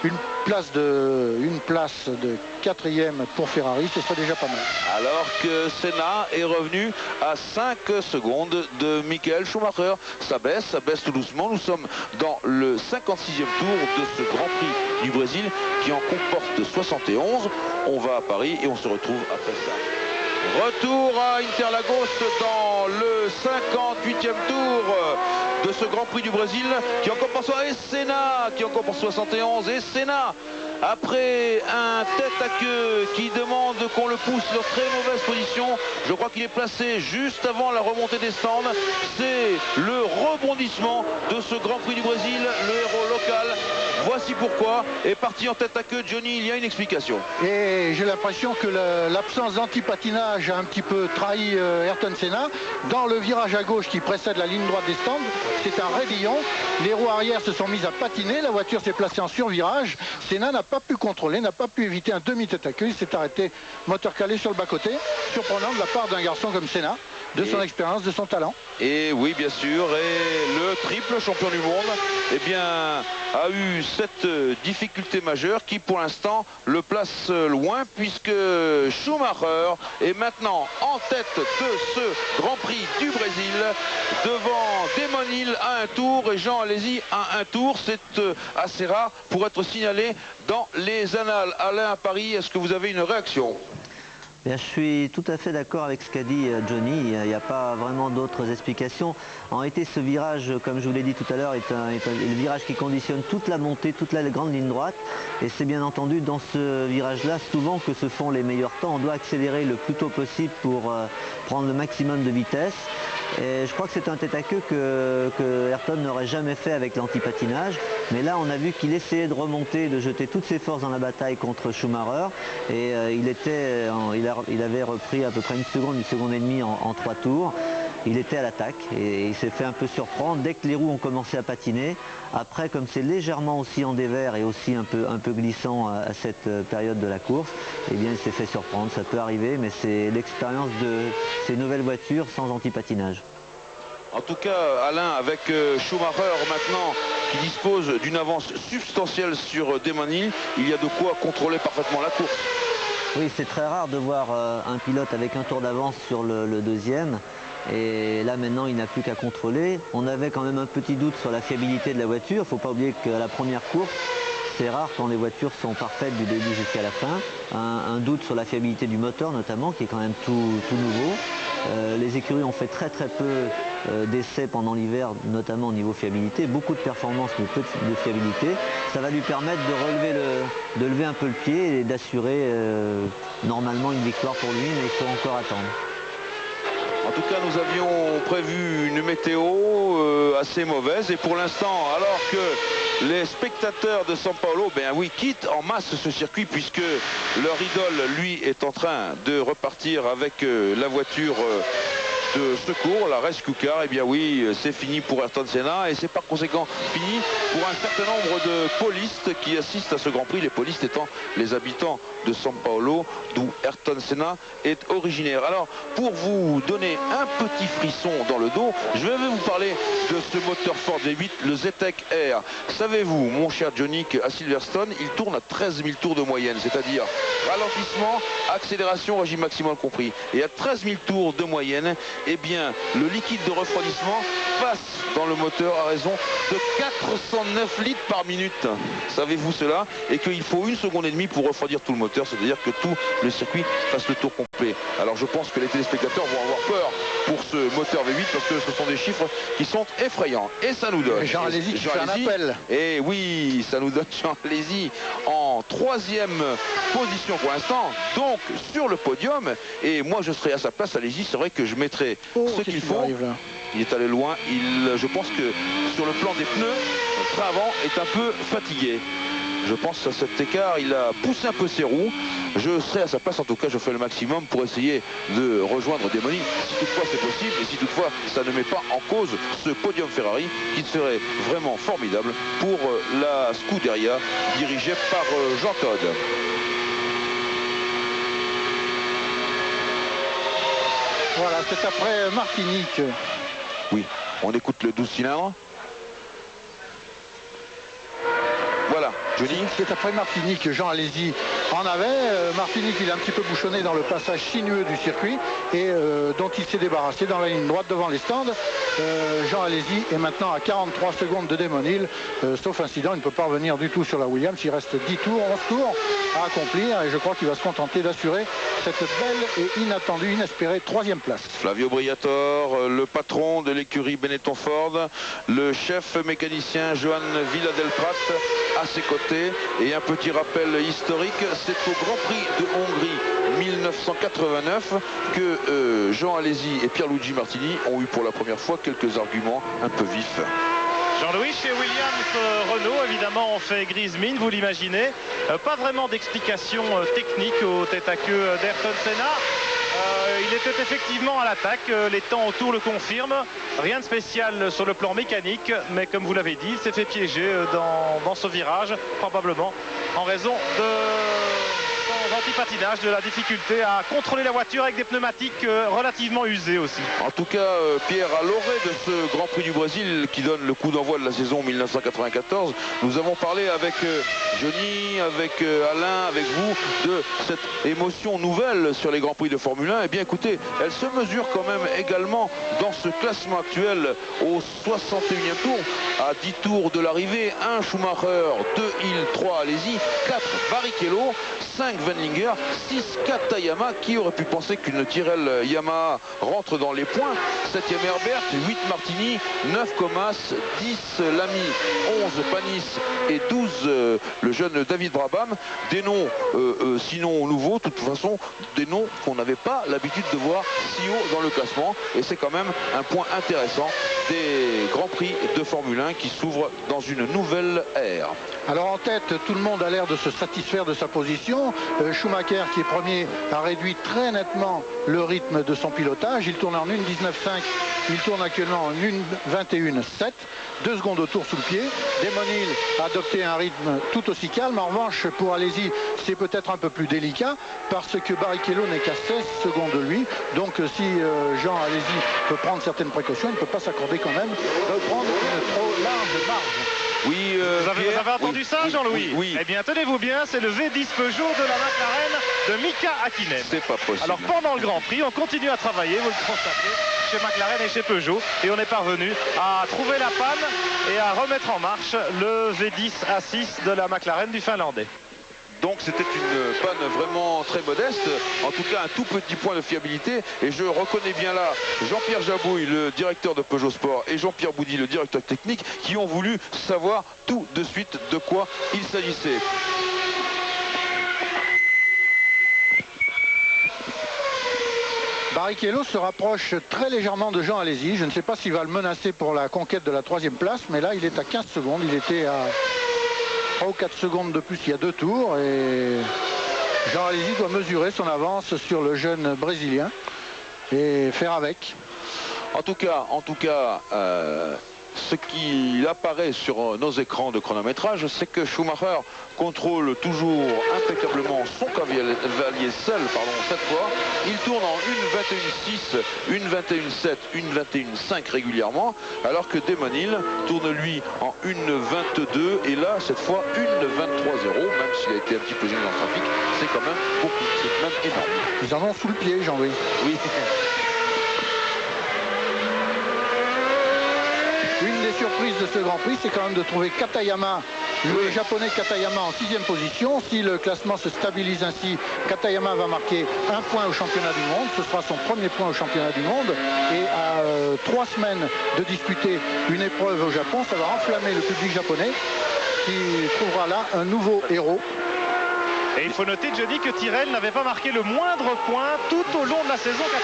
une place de 4e pour Ferrari, ce serait déjà pas mal. Alors que Senna est revenu à 5 secondes de Michael Schumacher. Ça baisse tout doucement. Nous sommes dans le 56e tour de ce Grand Prix du Brésil qui en comporte 71. On va à Paris et on se retrouve après ça. Retour à Interlagos dans le 58e tour de ce Grand Prix du Brésil qui encore pour soi, et Senna qui encore pour 71, et Senna après un tête à queue qui demande qu'on le pousse sur très mauvaise position. Je crois qu'il est placé juste avant la remontée des stands. C'est le rebondissement de ce Grand Prix du Brésil, le héros local. Voici pourquoi est parti en tête à queue Johnny, il y a une explication. Et j'ai l'impression que l'absence d'antipatinage a un petit peu trahi Ayrton Senna. Dans le virage à gauche qui précède la ligne droite des stands, c'est un raidillon. Les roues arrière se sont mises à patiner, la voiture s'est placée en survirage. Senna n'a pas pu contrôler, n'a pas pu éviter un demi-tête à queue. Il s'est arrêté, moteur calé sur le bas-côté. Surprenant de la part d'un garçon comme Senna, de son expérience, de son talent. Et oui, bien sûr, et le triple champion du monde, eh bien, a eu cette difficulté majeure qui, pour l'instant, le place loin, puisque Schumacher est maintenant en tête de ce Grand Prix du Brésil, devant Damon Hill à un tour et Jean Alesi à un tour. C'est assez rare pour être signalé dans les annales. Alain à Paris, est-ce que vous avez une réaction ? Bien, je suis tout à fait d'accord avec ce qu'a dit Johnny, il n'y a pas vraiment d'autres explications. En réalité, ce virage, comme je vous l'ai dit tout à l'heure, est le virage qui conditionne toute la montée, toute la grande ligne droite. Et c'est bien entendu dans ce virage-là, souvent que se font les meilleurs temps. On doit accélérer le plus tôt possible pour prendre le maximum de vitesse. Et je crois que c'est un tête à queue que Ayrton n'aurait jamais fait avec l'antipatinage. Mais là, on a vu qu'il essayait de remonter, de jeter toutes ses forces dans la bataille contre Schumacher. Et il avait repris à peu près une seconde et demie en 3 tours. Il était à l'attaque et il s'est fait un peu surprendre dès que les roues ont commencé à patiner. Après, comme c'est légèrement aussi en dévers et aussi un peu glissant à cette période de la course, eh bien il s'est fait surprendre. Ça peut arriver, mais c'est l'expérience de ces nouvelles voitures sans antipatinage. En tout cas, Alain, avec Schumacher maintenant qui dispose d'une avance substantielle sur Damon Hill, il y a de quoi contrôler parfaitement la course. Oui, c'est très rare de voir un pilote avec un tour d'avance sur le deuxième. Et là maintenant il n'a plus qu'à contrôler. On avait quand même un petit doute sur la fiabilité de la voiture. Il ne faut pas oublier qu'à la première course, c'est rare quand les voitures sont parfaites du début jusqu'à la fin. Un doute sur la fiabilité du moteur notamment, qui est quand même tout nouveau. Les écuries ont fait très peu d'essais pendant l'hiver, notamment au niveau fiabilité. Beaucoup de performances, mais peu de fiabilité. Ça va lui permettre de lever un peu le pied et d'assurer normalement une victoire pour lui, mais il faut encore attendre. En tout cas, nous avions prévu une météo assez mauvaise et pour l'instant, alors que les spectateurs de São Paulo, ben oui, quittent en masse ce circuit puisque leur idole, lui, est en train de repartir avec la voiture de secours, la Rescue Car, et bien oui, c'est fini pour Ayrton Senna et c'est par conséquent fini pour un certain nombre de polistes qui assistent à ce Grand Prix, les polistes étant les habitants de São Paulo, d'où Ayrton Senna est originaire. Alors, pour vous donner un petit frisson dans le dos, je vais vous parler de ce moteur Ford V8, le Zetec R. Savez-vous, mon cher Johnny, qu'à Silverstone, il tourne à 13 000 tours de moyenne, c'est-à-dire ralentissement, accélération, régime maximal compris. Et à 13 000 tours de moyenne, eh bien, le liquide de refroidissement passe dans le moteur à raison de 409 litres par minute. Savez-vous cela? Et qu'il faut 1 seconde et demie pour refroidir tout le moteur, c'est-à-dire que tout le circuit fasse le tour complet. Alors je pense que les téléspectateurs vont avoir peur pour ce moteur V8 parce que ce sont des chiffres qui sont effrayants. Et ça nous donne... Jean Alesi qui fait un appel. Et oui, ça nous donne Jean Alesi en 3e position pour l'instant, donc sur le podium. Et moi je serais à sa place, Alesi, c'est vrai que je mettrais ce qu'il faut. Il est allé loin. Je pense que sur le plan des pneus, le train avant est un peu fatigué. Je pense à cet écart, il a poussé un peu ses roues. Je serai à sa place, en tout cas, je ferai le maximum pour essayer de rejoindre Damon Hill, si toutefois c'est possible, et si toutefois ça ne met pas en cause ce podium Ferrari, qui serait vraiment formidable pour la Scuderia, dirigée par Jean Todt. Voilà, c'est après Martinique. Oui, on écoute le 12 cylindres. Voilà, Johnny. C'est après Martinique, Jean Alesi en avait. Martinique, il a un petit peu bouchonné dans le passage sinueux du circuit et dont il s'est débarrassé dans la ligne droite devant les stands. Jean Alesi est maintenant à 43 secondes de Damon Hill. Sauf incident, il ne peut pas revenir du tout sur la Williams. Il reste 10 tours, 11 tours à accomplir et je crois qu'il va se contenter d'assurer cette belle et inattendue, inespérée 3e place. Flavio Briatore, le patron de l'écurie Benetton Ford, le chef mécanicien Johan Villadelprat à ses côtés. Et un petit rappel historique, c'est au Grand Prix de Hongrie 1989 que Jean Alesi et Pierluigi Martini ont eu pour la première fois quelques arguments un peu vifs. Jean-Louis, chez Williams Renault, évidemment, on fait grise mine, vous l'imaginez. Pas vraiment d'explication technique au tête à queue d'Ayrton Senna. Il était effectivement à l'attaque, les temps autour le confirment. Rien de spécial sur le plan mécanique, mais comme vous l'avez dit, il s'est fait piéger dans ce virage, probablement en raison de son antipatinage, de la difficulté à contrôler la voiture avec des pneumatiques relativement usées aussi. En tout cas, Pierre, à l'orée de ce Grand Prix du Brésil qui donne le coup d'envoi de la saison 1994, nous avons parlé avec Johnny, avec Alain, avec vous, de cette émotion nouvelle sur les Grands Prix de Formule 1. Eh bien écoutez, elle se mesure quand même également dans ce classement actuel au 61e tour, à 10 tours de l'arrivée. 1 Schumacher, 2 Hill, 3 Alesi, 4 Barrichello, 5 Wendlinger, 6 Katayama. Qui aurait pu penser qu'une Tyrrell Yamaha rentre dans les points? 7e Herbert, 8 Martini, 9 Comas, 10 Lamy, 11 Panis et 12 le jeune David Brabham. Des noms sinon nouveaux, de toute façon des noms qu'on n'avait pas l'habitude de voir si haut dans le classement, et c'est quand même un point intéressant des Grands Prix de Formule 1 qui s'ouvrent dans une nouvelle ère. Alors en tête, tout le monde a l'air de se satisfaire de sa position. Schumacher, qui est premier, a réduit très nettement le rythme de son pilotage. Il tourne en 1,19,5, il tourne actuellement en 1,21,7, 2 secondes au tour sous le pied. Damon Hill a adopté un rythme tout aussi calme. En revanche, pour Alesi, c'est peut-être un peu plus délicat parce que Barrichello n'est qu'à 16 secondes de lui. Donc si Jean Alesi peut prendre certaines précautions, il ne peut pas s'accorder quand même de prendre une trop large marge. Oui, vous avez entendu ça, Jean-Louis? Oui. Eh bien, tenez-vous bien, c'est le V10 Peugeot de la McLaren de Mika Hakkinen. C'est pas possible. Alors, pendant le Grand Prix, on continue à travailler, vous le constatez, chez McLaren et chez Peugeot. Et on est parvenu à trouver la panne et à remettre en marche le V10 A6 de la McLaren du Finlandais. Donc c'était une panne vraiment très modeste, en tout cas un tout petit point de fiabilité, et je reconnais bien là Jean-Pierre Jabouille, le directeur de Peugeot Sport, et Jean-Pierre Boudy, le directeur technique, qui ont voulu savoir tout de suite de quoi il s'agissait. Barrichello se rapproche très légèrement de Jean Alesi. Je ne sais pas s'il va le menacer pour la conquête de la 3e place, mais là il est à 15 secondes, il était à 3 ou 4 secondes de plus il y a 2 tours, et Jean Alesi doit mesurer son avance sur le jeune Brésilien et faire avec. En tout cas, ce qui apparaît sur nos écrans de chronométrage, c'est que Schumacher contrôle toujours impeccablement son cavalier seul, cette fois. Il tourne en 1,21,6, 1,21,7, 1,21,5 régulièrement, alors que Damon Hill tourne lui en 1,22 et là, cette fois, 1,23,0, même s'il a été un petit peu gêné dans le trafic, c'est quand même beaucoup, c'est même énorme. Ils en ont sous le pied, Jean-Louis. Oui. Une des surprises de ce Grand Prix, c'est quand même de trouver Katayama, le japonais Katayama en 6e position. Si le classement se stabilise ainsi, Katayama va marquer un point au championnat du monde. Ce sera son premier point au championnat du monde. Et à 3 semaines de disputer une épreuve au Japon, ça va enflammer le public japonais qui trouvera là un nouveau héros. Et il faut noter, Johnny, que Tyrrell n'avait pas marqué le moindre point tout au long de la saison 93.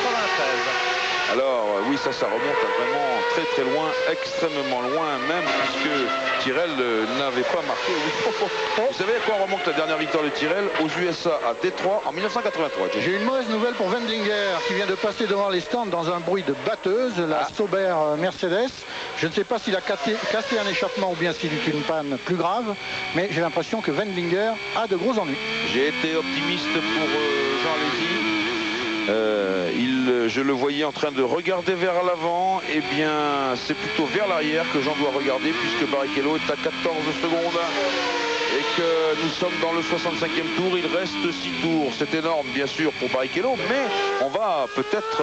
Alors oui, ça remonte à vraiment très loin, extrêmement loin même, puisque Tyrrell n'avait pas marqué. Vous savez à quoi remonte la dernière victoire de Tyrrell? Aux USA à Détroit en 1983. J'ai une mauvaise nouvelle pour Wendlinger qui vient de passer devant les stands dans un bruit de batteuse, la Sauber Mercedes. Je ne sais pas s'il a cassé un échappement ou bien s'il est une panne plus grave, mais j'ai l'impression que Wendlinger a de gros ennuis. J'ai été optimiste pour Jean Alesi. Je le voyais en train de regarder vers l'avant, et bien c'est plutôt vers l'arrière que j'en dois regarder, puisque Barrichello est à 14 secondes et que nous sommes dans le 65e tour. Il reste 6 tours, c'est énorme bien sûr pour Barrichello, mais on va peut-être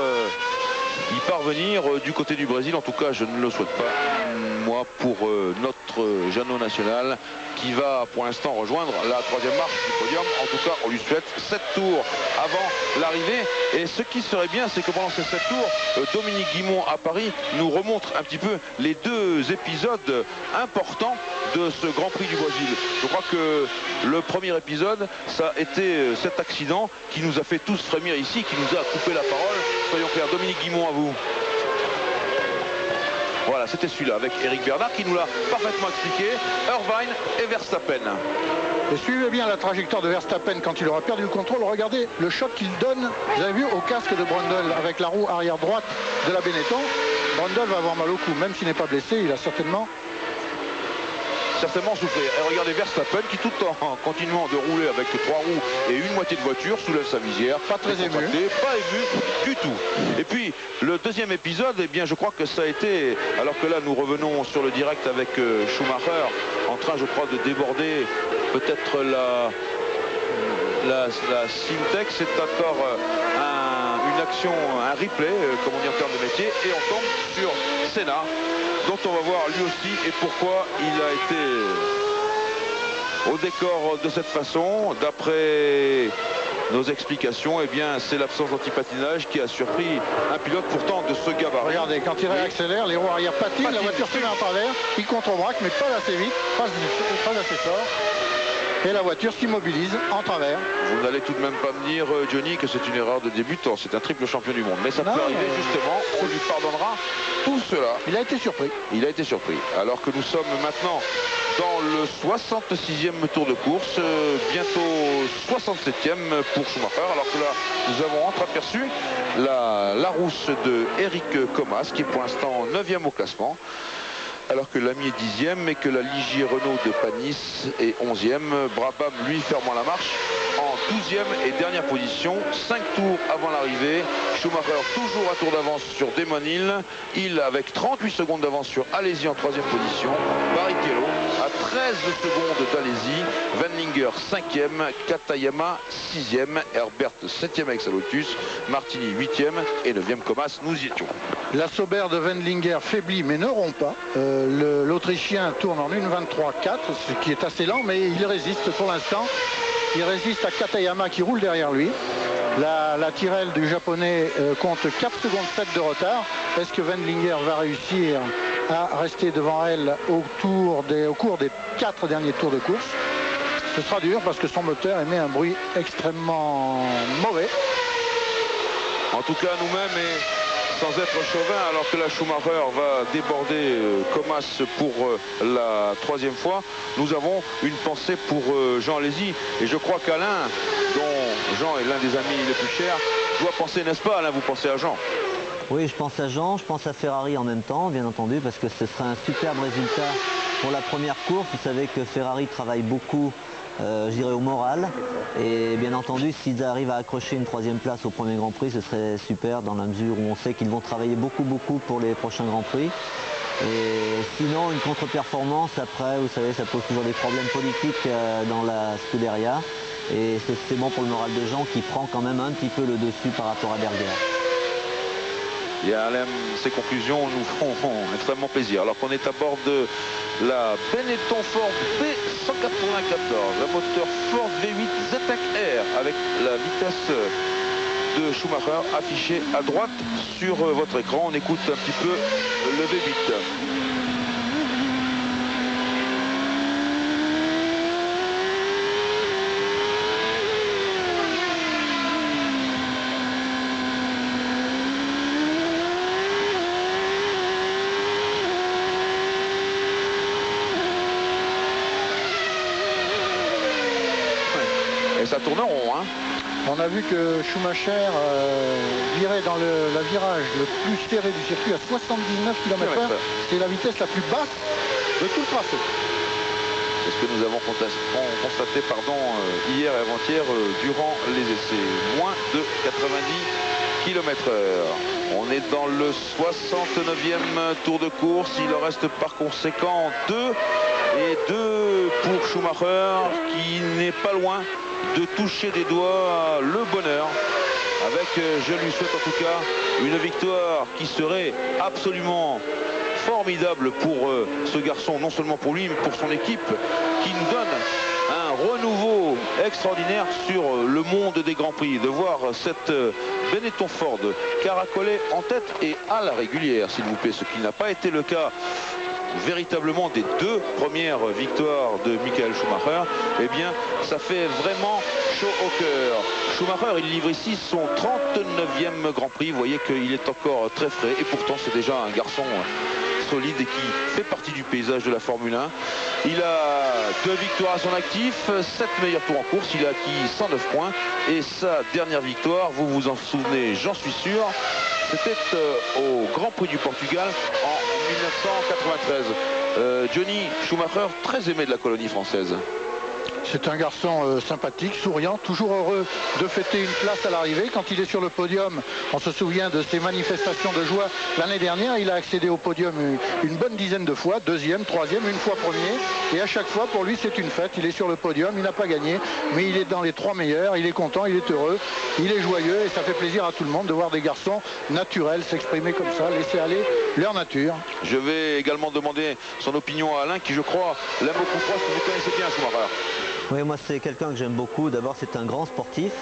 y parvenir du côté du Brésil. En tout cas, je ne le souhaite pas. Moi, fois pour notre Jeannot national qui va pour l'instant rejoindre la 3e marche du podium. En tout cas, on lui souhaite 7 tours avant l'arrivée. Et ce qui serait bien, c'est que pendant ces 7 tours, Dominique Guimond à Paris nous remontre un petit peu les 2 épisodes importants de ce Grand Prix du Brésil. Je crois que le premier épisode, ça a été cet accident qui nous a fait tous frémir ici, qui nous a coupé la parole. Soyons clairs, Dominique Guimond, à vous. Voilà, c'était celui-là avec Eric Bernard qui nous l'a parfaitement expliqué. Irvine et Verstappen. Et suivez bien la trajectoire de Verstappen quand il aura perdu le contrôle. Regardez le choc qu'il donne, vous avez vu, au casque de Brundle avec la roue arrière droite de la Benetton. Brundle va avoir mal au cou, même s'il n'est pas blessé, il a certainement souffrir. Et regardez Verstappen qui, tout en continuant de rouler avec 3 roues et une moitié de voiture, soulève sa visière. Pas très ému. Pas ému du tout. Et puis le deuxième épisode, eh bien je crois que ça a été, alors que là nous revenons sur le direct avec Schumacher, en train je crois de déborder peut-être la Simtech, c'est encore une action, un replay, comme on dit en termes de métier, et on tombe sur Senna, dont on va voir lui aussi et pourquoi il a été au décor de cette façon. D'après nos explications, eh bien c'est l'absence d'antipatinage qui a surpris un pilote pourtant de ce gabarit. Regardez, quand il réaccélère, les roues arrière patinent, la voiture se met en travers, il contre-braque, mais pas assez vite, pas assez fort. Et la voiture s'immobilise en travers. Vous n'allez tout de même pas me dire, Johnny, que c'est une erreur de débutant. C'est un triple champion du monde. Mais ça peut arriver, justement. On lui pardonnera tout cela. Il a été surpris. Il a été surpris. Alors que nous sommes maintenant dans le 66e tour de course. Bientôt 67e pour Schumacher. Alors que là, nous avons entreaperçu la rousse de Eric Comas, qui est pour l'instant 9e au classement. Alors que l'ami est 10e et que la Ligier Renault de Panis est 11e. Brabham, lui, fermant la marche en 12e et dernière position. 5 tours avant l'arrivée. Schumacher toujours à tour d'avance sur Damon Hill. Hill avec 38 secondes d'avance sur Alesi en 3e position. Barrichello à 13 secondes d'Alesi. Wendlinger 5e. Katayama 6e. Herbert 7e avec sa Lotus. Martini 8e et 9e Comas. Nous y étions. La Sauber de Wendlinger faiblit mais ne rompt pas. L'Autrichien tourne en 1.23.4, ce qui est assez lent, mais il résiste pour l'instant. Il résiste à Katayama qui roule derrière lui. La Tyrrell du japonais compte 4 secondes 7 de retard. Est-ce que Wendlinger va réussir à rester devant elle au cours des 4 derniers tours de course? Ce sera dur parce que son moteur émet un bruit extrêmement mauvais. En tout cas, nous-mêmes, et sans être chauvin, alors que la Schumacher va déborder Comas pour la 3e fois, nous avons une pensée pour Jean Alesi. Et je crois qu'Alain, dont Jean est l'un des amis les plus chers, doit penser, n'est-ce pas Alain? Vous pensez à Jean? Oui, je pense à Jean, je pense à Ferrari en même temps, bien entendu, parce que ce serait un superbe résultat pour la première course. Vous savez que Ferrari travaille beaucoup, je dirais, au moral. Et bien entendu, s'ils arrivent à accrocher une 3e place au premier Grand Prix, ce serait super dans la mesure où on sait qu'ils vont travailler beaucoup pour les prochains Grands Prix. Et sinon, une contre-performance, après, vous savez, ça pose toujours des problèmes politiques dans la Scuderia. Et c'est bon pour le moral de Jean qui prend quand même un petit peu le dessus par rapport à Berger. Et Alain, ces conclusions nous feront extrêmement plaisir. Alors qu'on est à bord de la Benetton Ford B194, un moteur Ford V8 ZTEC R avec la vitesse de Schumacher affichée à droite sur votre écran. On écoute un petit peu le V8. Ça tourne en rond, hein. On a vu que Schumacher virait dans la virage le plus serré du circuit à 79 km/h. C'est la vitesse la plus basse de tout le tracé. C'est ce que nous avons constaté hier et avant-hier durant les essais. Moins de 90 km/h. On est dans le 69e tour de course. Il en reste par conséquent 2. Et 2 pour Schumacher qui n'est pas loin de toucher des doigts le bonheur. Avec, je lui souhaite en tout cas, une victoire qui serait absolument formidable pour ce garçon, non seulement pour lui, mais pour son équipe, qui nous donne un renouveau extraordinaire sur le monde des Grands Prix. De voir cette Benetton Ford caracolée en tête et à la régulière, s'il vous plaît, ce qui n'a pas été le cas véritablement des deux premières victoires de Michael Schumacher, eh bien ça fait vraiment chaud au cœur. Schumacher, il livre ici son 39e Grand Prix. Vous voyez qu'il est encore très frais et pourtant c'est déjà un garçon solide et qui fait partie du paysage de la Formule 1. Il a 2 victoires à son actif, 7 meilleurs tours en course, il a acquis 109 points et sa dernière victoire, vous vous en souvenez, j'en suis sûr, c'était au Grand Prix du Portugal en 1993. Johnny Schumacher, très aimé de la colonie française. C'est un garçon sympathique, souriant, toujours heureux de fêter une place à l'arrivée. Quand il est sur le podium, on se souvient de ses manifestations de joie l'année dernière. Il a accédé au podium une bonne dizaine de fois, 2e, 3e, une fois 1er. Et à chaque fois, pour lui, c'est une fête. Il est sur le podium, il n'a pas gagné, mais il est dans les 3 meilleurs. Il est content, il est heureux, il est joyeux et ça fait plaisir à tout le monde de voir des garçons naturels s'exprimer comme ça, laisser aller leur nature. Je vais également demander son opinion à Alain, qui je crois l'aime beaucoup. Vous connaissez bien Schumacher. Oui, moi c'est quelqu'un que j'aime beaucoup. D'abord c'est un grand sportif.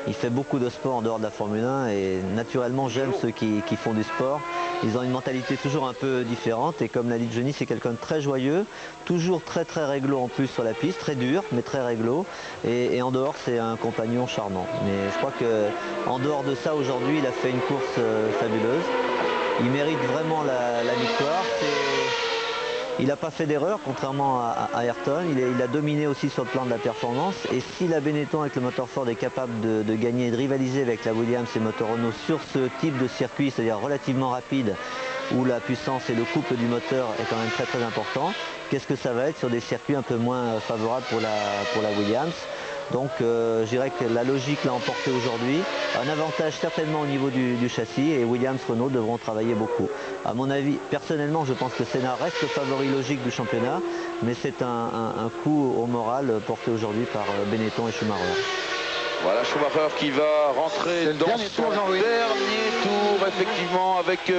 Il fait beaucoup de sport en dehors de la Formule 1 et naturellement j'aime ceux qui font du sport. Ils ont une mentalité toujours un peu différente et comme l'a dit Johnny, c'est quelqu'un de très joyeux, toujours très réglo en plus sur la piste, très dur mais très réglo et en dehors c'est un compagnon charmant. Mais je crois qu'en dehors de ça aujourd'hui il a fait une course fabuleuse. Il mérite vraiment la victoire. Il n'a pas fait d'erreur, contrairement à Ayrton. Il a dominé aussi sur le plan de la performance. Et si la Benetton avec le moteur Ford est capable de gagner et de rivaliser avec la Williams et moteur Renault sur ce type de circuit, c'est-à-dire relativement rapide, où la puissance et le couple du moteur est quand même très important, qu'est-ce que ça va être sur des circuits un peu moins favorables pour la Williams? Donc je dirais que la logique l'a emporté aujourd'hui. Un avantage certainement au niveau du châssis et Williams Renault devront travailler beaucoup. À mon avis, personnellement, je pense que Senna reste le favori logique du championnat, mais c'est un coup au moral porté aujourd'hui par Benetton et Schumacher. Voilà Schumacher qui va rentrer dans son dernier tour, effectivement, avec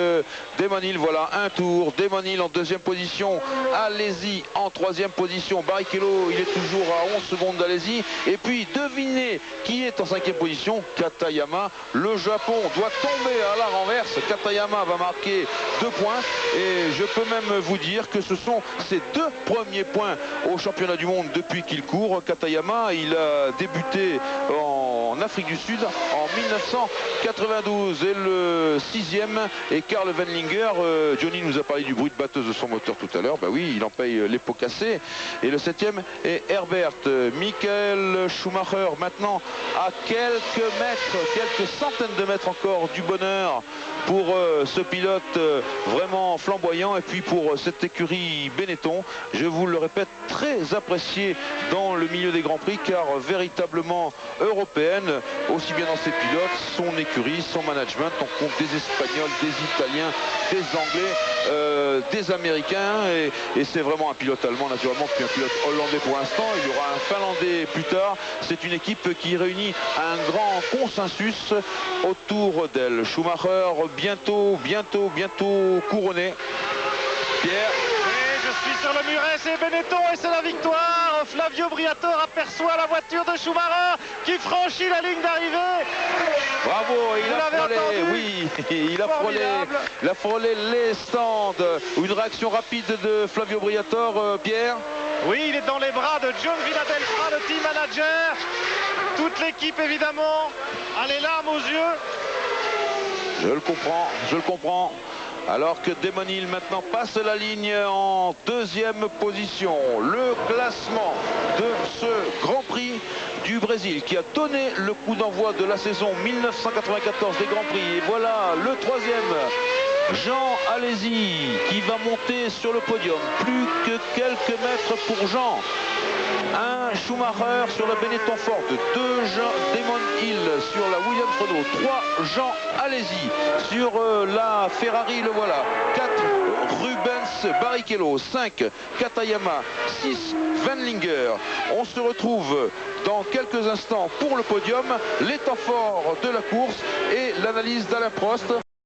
Damon Hill. Voilà, un tour. Damon Hill en 2e position. Alesi en 3e position. Barrichello, il est toujours à 11 secondes d'Alesi. Et puis, devinez qui est en 5e position. Katayama. Le Japon doit tomber à la renverse. Katayama va marquer 2 points. Et je peux même vous dire que ce sont ses 2 premiers points au championnat du monde depuis qu'il court. Katayama, il a débuté en Afrique du Sud en 1992 et le 6e est Karl Wendlinger. Johnny nous a parlé du bruit de batteuse de son moteur tout à l'heure. Bah oui, il en paye les pots cassés. Et le 7e est Herbert. Michael Schumacher maintenant à quelques mètres, quelques centaines de mètres encore du bonheur pour ce pilote vraiment flamboyant et puis pour cette écurie Benetton, je vous le répète, très apprécié dans le milieu des Grands Prix car véritablement européenne, aussi bien dans ses pilotes, son écurie, son management. On compte des Espagnols, des Italiens, des Anglais, des Américains et c'est vraiment un pilote allemand naturellement puis un pilote hollandais pour l'instant. Il y aura un Finlandais plus tard. C'est une équipe qui réunit un grand consensus autour d'elle. Schumacher bientôt couronné. Pierre. Je suis sur le muret, c'est Benetton et c'est la victoire. Flavio Briatore aperçoit la voiture de Schumacher qui franchit la ligne d'arrivée. Bravo, il a frôlé les stands. Une réaction rapide de Flavio Briatore, Pierre. Oui, il est dans les bras de John Villadelfra, le team manager. Toute l'équipe évidemment a les larmes aux yeux. Je le comprends. Alors que Damon Hill maintenant passe la ligne en 2e position. Le classement de ce Grand Prix du Brésil qui a donné le coup d'envoi de la saison 1994 des Grands Prix. Et voilà le 3e, Jean Alesi, qui va monter sur le podium. Plus que quelques mètres pour Jean. Un Schumacher sur la Benetton Ford, 2 Damon Hill sur la Williams Renault, 3 Jean Alesi sur la Ferrari, le voilà, 4 Rubens Barrichello, 5 Katayama, 6 Wendlinger. On se retrouve dans quelques instants pour le podium, les temps forts de la course et l'analyse d'Alain Prost.